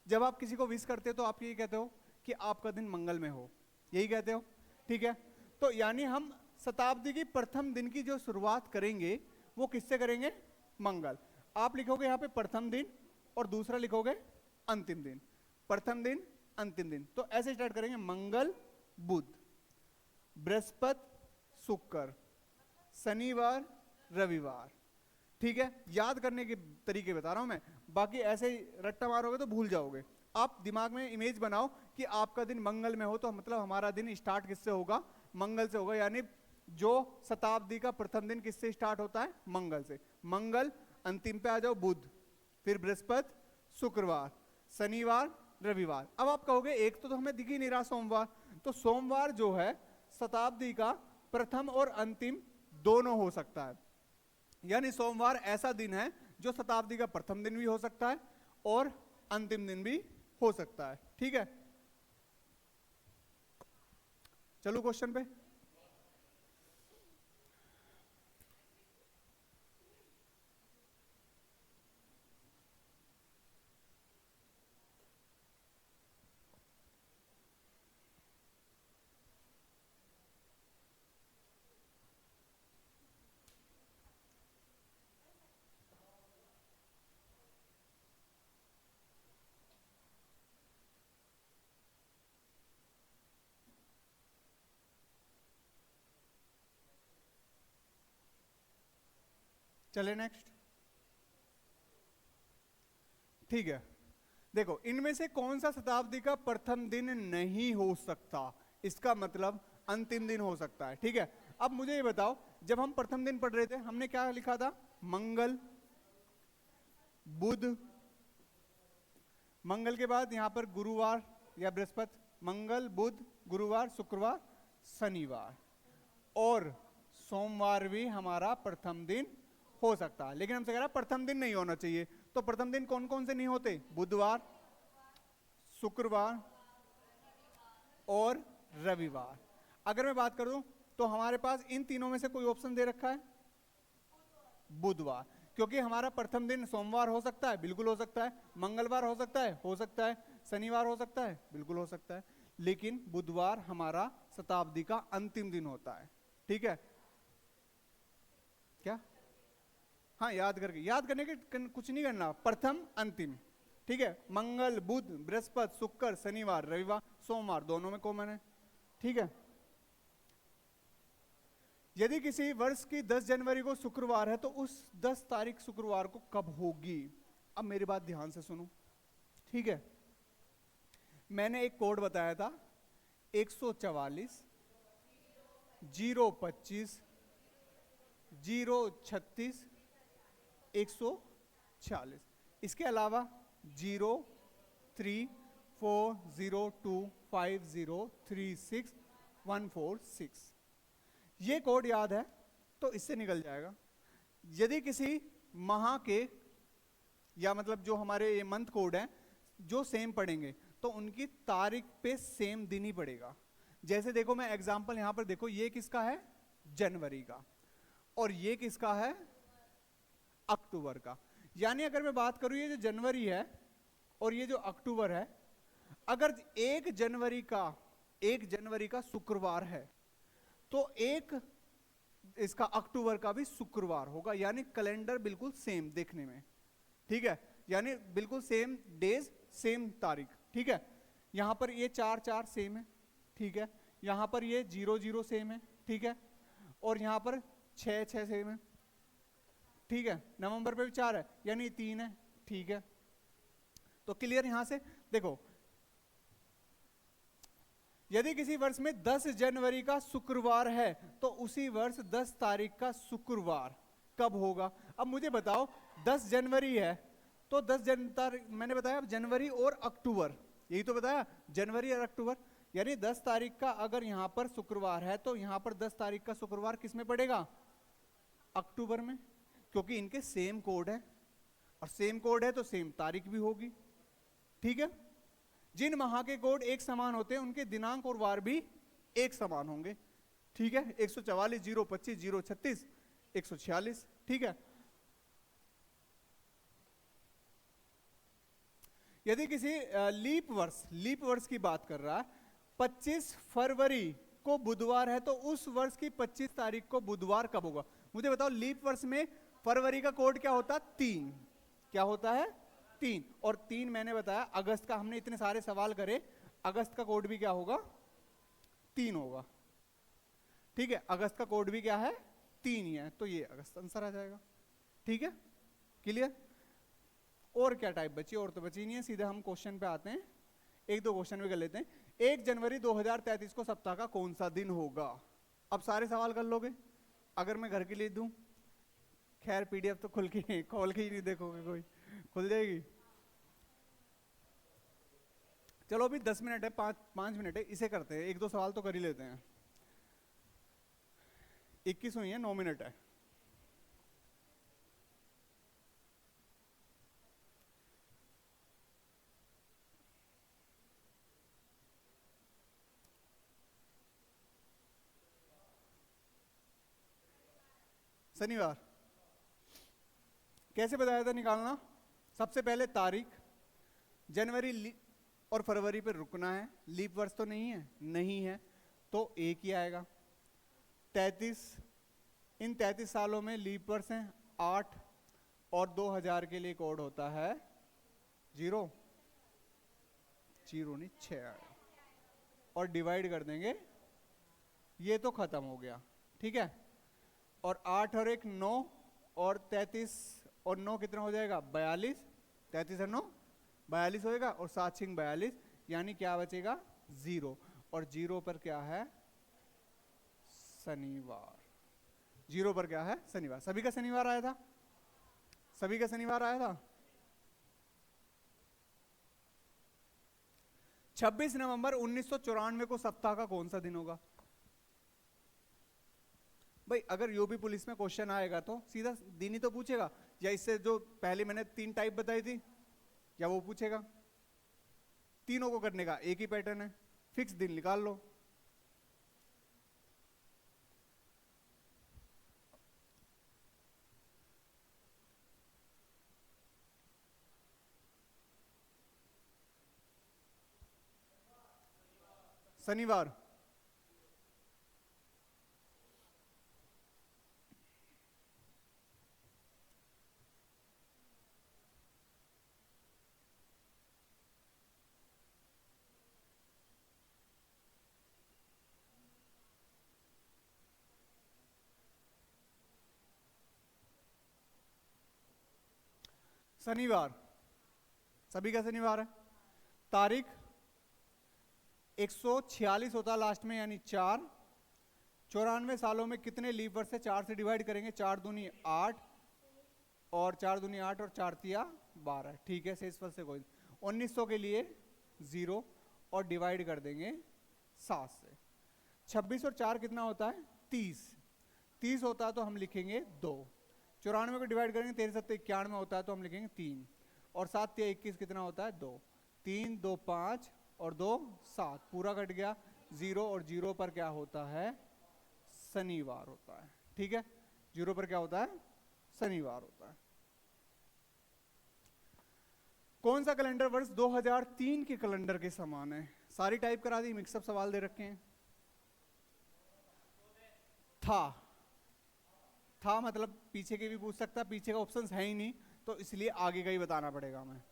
जब आप किसी को विश करते हो तो आप ये कहते हो कि आपका दिन मंगल में हो, यही कहते हो। ठीक है, तो यानी हम शताब्दी की प्रथम दिन की जो शुरुआत करेंगे वो किससे करेंगे? मंगल। आप लिखोगे यहाँ पे प्रथम दिन और दूसरा लिखोगे अंतिम दिन। प्रथम दिन, अंतिम दिन, तो ऐसे स्टार्ट करेंगे, मंगल, बुध, बृहस्पति, शुक्र, शनिवार, रविवार। ठीक है, याद करने के तरीके बता रहा हूं मैं, बाकी ऐसे ही रट्टा मारोगे तो भूल जाओगे। आप दिमाग में इमेज बनाओ कि आपका दिन मंगल में हो, तो मतलब हमारा दिन स्टार्ट किससे होगा? मंगल से होगा। यानी जो शताब्दी का प्रथम दिन किससे स्टार्ट होता है? मंगल से। मंगल, अंतिम पे आ जाओ बुध, फिर बृहस्पति, शुक्रवार, शनिवार, रविवार। अब आप कहोगे एक तो हमें दिख ही नहीं रहा सोमवार, तो सोमवार जो है शताब्दी का प्रथम और अंतिम दोनों हो सकता है। यानी सोमवार ऐसा दिन है जो शताब्दी का प्रथम दिन भी हो सकता है और अंतिम दिन भी हो सकता है। ठीक है, चलो क्वेश्चन पे। चले नेक्स्ट। ठीक है, देखो इनमें से कौन सा शताब्दी का प्रथम दिन नहीं हो सकता? इसका मतलब अंतिम दिन हो सकता है। ठीक है, अब मुझे ये बताओ, जब हम प्रथम दिन पढ़ रहे थे हमने क्या लिखा था? मंगल, बुध, मंगल के बाद यहां पर गुरुवार या बृहस्पति, मंगल, बुध, गुरुवार, शुक्रवार, शनिवार, और सोमवार भी हमारा प्रथम दिन हो सकता है। लेकिन हमसे कह रहा प्रथम दिन नहीं होना चाहिए, तो प्रथम दिन कौन कौन से नहीं होते? बुधवार, शुक्रवार और रविवार। अगर मैं बात करूं तो हमारे पास इन तीनों में से कोई ऑप्शन दे रखा है? बुधवार, क्योंकि हमारा प्रथम दिन सोमवार हो सकता है, बिल्कुल हो सकता है, मंगलवार हो सकता है, हो सकता है, शनिवार हो सकता है, बिल्कुल हो सकता है, लेकिन बुधवार हमारा शताब्दी का अंतिम दिन होता है। ठीक है, क्या? हाँ, याद करने के कुछ नहीं करना, प्रथम अंतिम। ठीक है, मंगल, बुध, बृहस्पति, शुक्र, शनिवार, रविवार, सोमवार, दोनों में कॉमन है। ठीक है, यदि किसी वर्ष की 10 जनवरी को शुक्रवार है तो उस 10 तारीख शुक्रवार को कब होगी? अब मेरी बात ध्यान से सुनो। ठीक है, मैंने एक कोड बताया था 144 025 036 146। इसके अलावा 034025036 ये कोड याद है तो इससे निकल जाएगा। यदि किसी माह के या मतलब जो हमारे ये मंथ कोड है जो सेम पढ़ेंगे तो उनकी तारीख पे सेम दिन ही पड़ेगा। जैसे देखो मैं एग्जांपल यहां पर देखो, ये किसका है? जनवरी का, और ये किसका है? अक्टूबर का। यानी अगर मैं बात करूं ये जो जनवरी है और ये जो अक्टूबर है, अगर 1 जनवरी का शुक्रवार है तो एक इसका अक्टूबर का भी शुक्रवार होगा, यानी कैलेंडर बिल्कुल सेम देखने में। ठीक है, यानी बिल्कुल सेम डेज सेम तारीख। ठीक है, यहां पर ये 4 सेम है। ठीक है, यहां पर ये 0 सेम है। ठीक है, और यहां पर 6 सेम है। ठीक है, नवंबर पे भी 4 है, यानी 3 है। ठीक है, तो क्लियर। यहां से देखो, यदि किसी वर्ष में 10 जनवरी का शुक्रवार है तो उसी वर्ष 10 तारीख का शुक्रवार कब होगा? अब मुझे बताओ, 10 जनवरी है तो 10 तारीख मैंने बताया जनवरी और अक्टूबर, यही तो बताया, जनवरी और अक्टूबर, यानी 10 तारीख का अगर यहां पर शुक्रवार है तो यहां पर 10 तारीख का शुक्रवार किस में पड़ेगा? अक्टूबर में, क्योंकि इनके सेम कोड है, और सेम कोड है तो सेम तारीख भी होगी। ठीक है, जिन माह के कोड एक समान होते हैं उनके दिनांक और वार भी एक समान होंगे। ठीक है, 144, 025, 036, 146। ठीक है, यदि किसी लीप वर्ष की बात कर रहा है, 25 फरवरी को बुधवार है, तो उस वर्ष की 25 तारीख को बुधवार कब होगा? मुझे बताओ, लीप वर्ष में फरवरी का कोड क्या होता? 3। क्या होता है? 3। और 3 मैंने बताया अगस्त का, हमने इतने सारे सवाल करे, अगस्त का कोड भी क्या होगा? 3 होगा। ठीक है, अगस्त का कोड भी क्या है? 3 ही है, तो ये अगस्त आंसर आ जाएगा। ठीक है, क्लियर? और क्या टाइप बची? और तो बची नहीं है, सीधे हम क्वेश्चन पे आते हैं। एक दो क्वेश्चन भी कर लेते हैं। 1 जनवरी 2033 को सप्ताह का कौन सा दिन होगा? अब सारे सवाल कर लोगे अगर मैं घर के लिए दूं? खैर पीडीएफ तो खोल के ही नहीं देखोगे, कोई खुल जाएगी। चलो अभी 10 मिनट है, 5 मिनट है, इसे करते हैं, एक दो सवाल तो कर ही लेते हैं। 21 हुई है, 9 मिनट है। शनिवार कैसे बताया था निकालना? सबसे पहले तारीख, जनवरी और फरवरी पे रुकना है, लीप वर्ष तो नहीं है, नहीं है तो एक ही आएगा। 33, इन 33 सालों में लीप वर्ष हैं 8, और 2000 के लिए कोड होता है 0 नहीं 6 आएगा, और डिवाइड कर देंगे, ये तो खत्म हो गया। ठीक है, और 8 और 1 9, और 33 और 9 कितना हो जाएगा? 42। 33 और 9 42 होएगा, और 7 6 42, यानी क्या बचेगा? 0। और 0 पर क्या है? शनिवार। 0 पर क्या है? शनिवार। सभी का शनिवार आया था? सभी का शनिवार आया था? 26 नवंबर 1994 को सप्ताह का कौन सा दिन होगा? भाई अगर यूपी पुलिस में क्वेश्चन आएगा तो सीधा दिन ही तो पूछेगा, या इससे जो पहले मैंने 3 टाइप बताई थी, या वो पूछेगा? तीनों को करने का एक ही पैटर्न है, फिक्स दिन निकाल लो। शनिवार। शनिवार, सभी का शनिवार है। तारीख 146 होता लास्ट में, यानी 4। 94 सालों में कितने लीप वर्ष है? 4 से डिवाइड करेंगे, 4 दूनी 8, और 4 दूनी 8, और 4 तिया 12। ठीक है, शेष वर्ष से कोई 1900 के लिए 0, और डिवाइड कर देंगे 7 से। 26 और 4 कितना होता है? 30। 30 होता है तो हम लिखेंगे 2। 94 को डिवाइड करेंगे, 13 7 91 होता है तो हम लिखेंगे 3, और 7 तिया 21 कितना होता है? 2। 3 2 5 और 2 7, पूरा कट गया। 0 और 0 पर क्या होता है? शनिवार होता है। ठीक है, 0 पर क्या होता है? शनिवार होता है। कौन सा कैलेंडर वर्ष 2003 के कैलेंडर के समान है? सारी टाइप करा दी, मिक्सअप सवाल दे रखे हैं। था मतलब पीछे के भी पूछ सकता, पीछे का ऑप्शंस है ही नहीं, तो इसलिए आगे का ही बताना पड़ेगा हमें।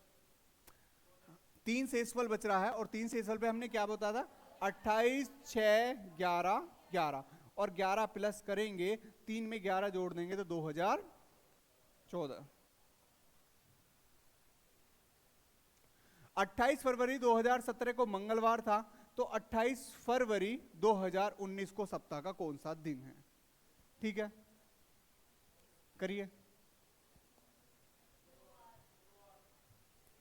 3 शेषफल बच रहा है, और 3 शेषफल पे हमने क्या बताया था? 28 6 11 11, और 11 प्लस करेंगे, 3 में 11 जोड़ देंगे तो 2014। 28 फरवरी 2017 को मंगलवार था, तो 28 फरवरी 2019 को सप्ताह का कौन सा दिन है? ठीक है, करिए।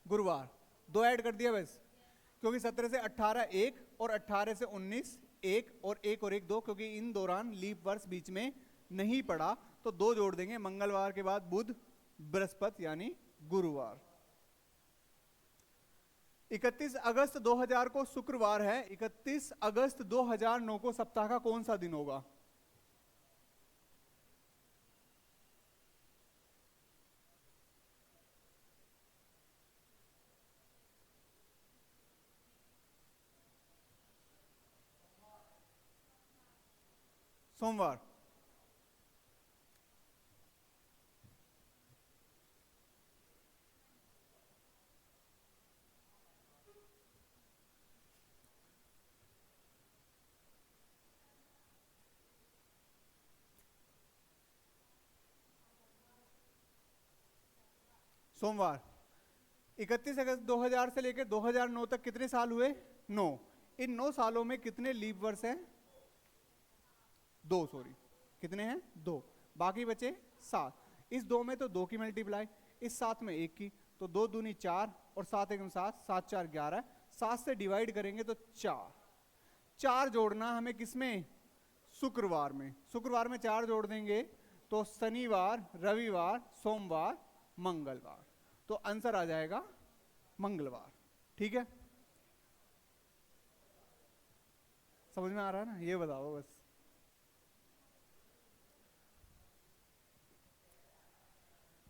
गुरुवार। 2 ऐड कर दिया बस, क्योंकि 17 से 18 1, और 18 से 19 1, और 1 और 1 2, क्योंकि इन दौरान लीप वर्ष बीच में नहीं पड़ा तो 2 जोड़ देंगे, मंगलवार के बाद बुध, बृहस्पति यानी गुरुवार। 31 अगस्त 2000 को शुक्रवार है, 31 अगस्त 2009 को सप्ताह का कौन सा दिन होगा? सोमवार। सोमवार। 31 अगस्त 2000 से लेकर 2009 तक कितने साल हुए? 9। इन 9 सालों में कितने लीप वर्ष हैं? 2, सॉरी, कितने हैं? 2। बाकी बचे 7। इस 2 में तो 2 की मल्टीप्लाई, इस 7 में 1 की, तो 2 दूनी 4 और 7 एकम 7, 7 4 11। 7 से डिवाइड करेंगे तो 4। 4 जोड़ना हमें किसमें? शुक्रवार में। शुक्रवार में 4 जोड़ देंगे तो शनिवार, रविवार, सोमवार, मंगलवार, तो आंसर आ जाएगा मंगलवार। ठीक है, समझ में आ रहा है ना? ये बताओ बस।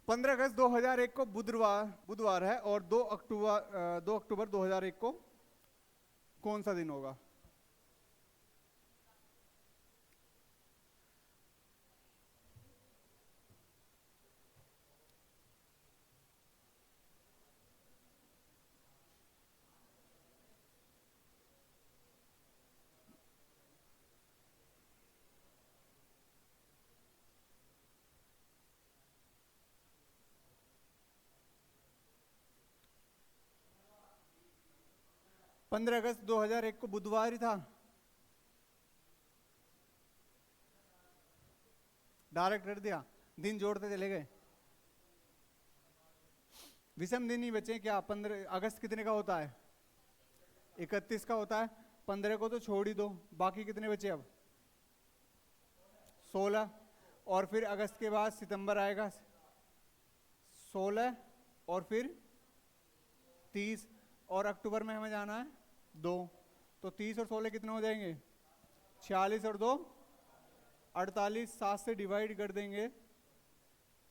15 अगस्त 2001 को बुधवार है और 2 अक्टूबर 2001 को कौन सा दिन होगा? पंद्रह अगस्त 2001 को बुधवार ही था। डायरेक्ट कर दिया, दिन जोड़ते चले गए। विषम दिन ही बचे क्या? 15 अगस्त कितने का होता है? 31 का होता है। 15 को तो छोड़ ही दो, बाकी कितने बचे अब? 16। और फिर अगस्त के बाद सितंबर आएगा, 16 और फिर 30, और अक्टूबर में हमें जाना है 2, तो 30 और 16 कितने हो जाएंगे? 46 और 2 48। 7 से डिवाइड कर देंगे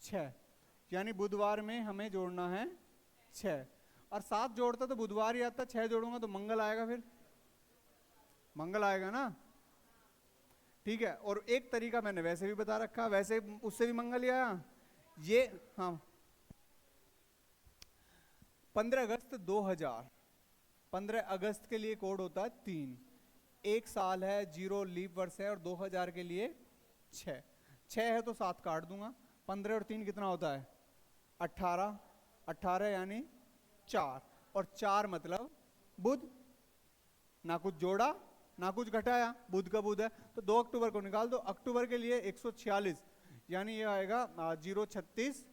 6, यानी बुधवार में हमें जोड़ना है 6। और 7 जोड़ता तो बुधवार ही आता, 6 जोड़ूंगा तो मंगल आएगा, फिर मंगल आएगा ना? ठीक है। और एक तरीका मैंने वैसे भी बता रखा, वैसे उससे भी मंगल ही आया ये। हाँ, 15 अगस्त 2000, 15 अगस्त के लिए कोड होता है 3। 1 साल है, 0 लीप वर्ष है, और 2000 के लिए 6। 6 है तो 7 काट दूंगा। 15 और 3 कितना होता है? 18। 18 यानी 4, और 4 मतलब बुध। ना कुछ जोड़ा ना कुछ घटाया, बुध का बुध है, तो 2 अक्टूबर को निकाल दो। अक्टूबर के लिए 146, यानी ये आएगा 036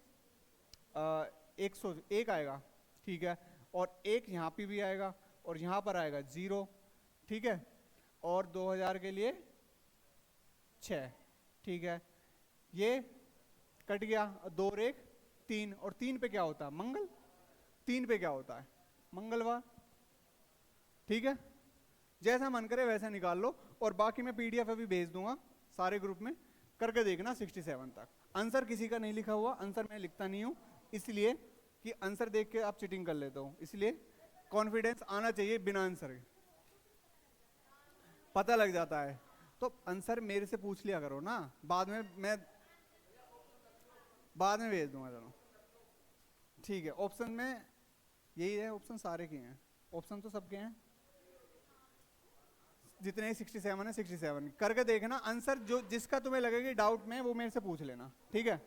101 आएगा। ठीक है, और 1 यहाँ पे भी आएगा और यहाँ पर आएगा 0। ठीक है, और 2000 के लिए 6। ठीक है, ये कट गया। 2 और 1 3, और 3 पे क्या होता है? मंगल। 3 पे क्या होता है? मंगलवार। ठीक है, जैसा मन करे वैसा निकाल लो, और बाकी मैं पीडीएफ अभी भेज दूंगा सारे ग्रुप में, करके देखना 67 तक। आंसर किसी का नहीं लिखा हुआ, आंसर मैं लिखता नहीं हूं, इसलिए कि आंसर देख के आप चीटिंग कर लेते हो, इसलिए कॉन्फिडेंस आना चाहिए बिना आंसर के, पता लग जाता है। तो आंसर मेरे से पूछ लिया करो ना, बाद में मैं भेज दूंगा। चलो ठीक है, ऑप्शन में यही है, ऑप्शन सारे के हैं, ऑप्शन तो सबके हैं, जितने 67 है 67 करके देखना। आंसर जो जिसका तुम्हें लगेगी डाउट में वो मेरे से पूछ लेना। ठीक है।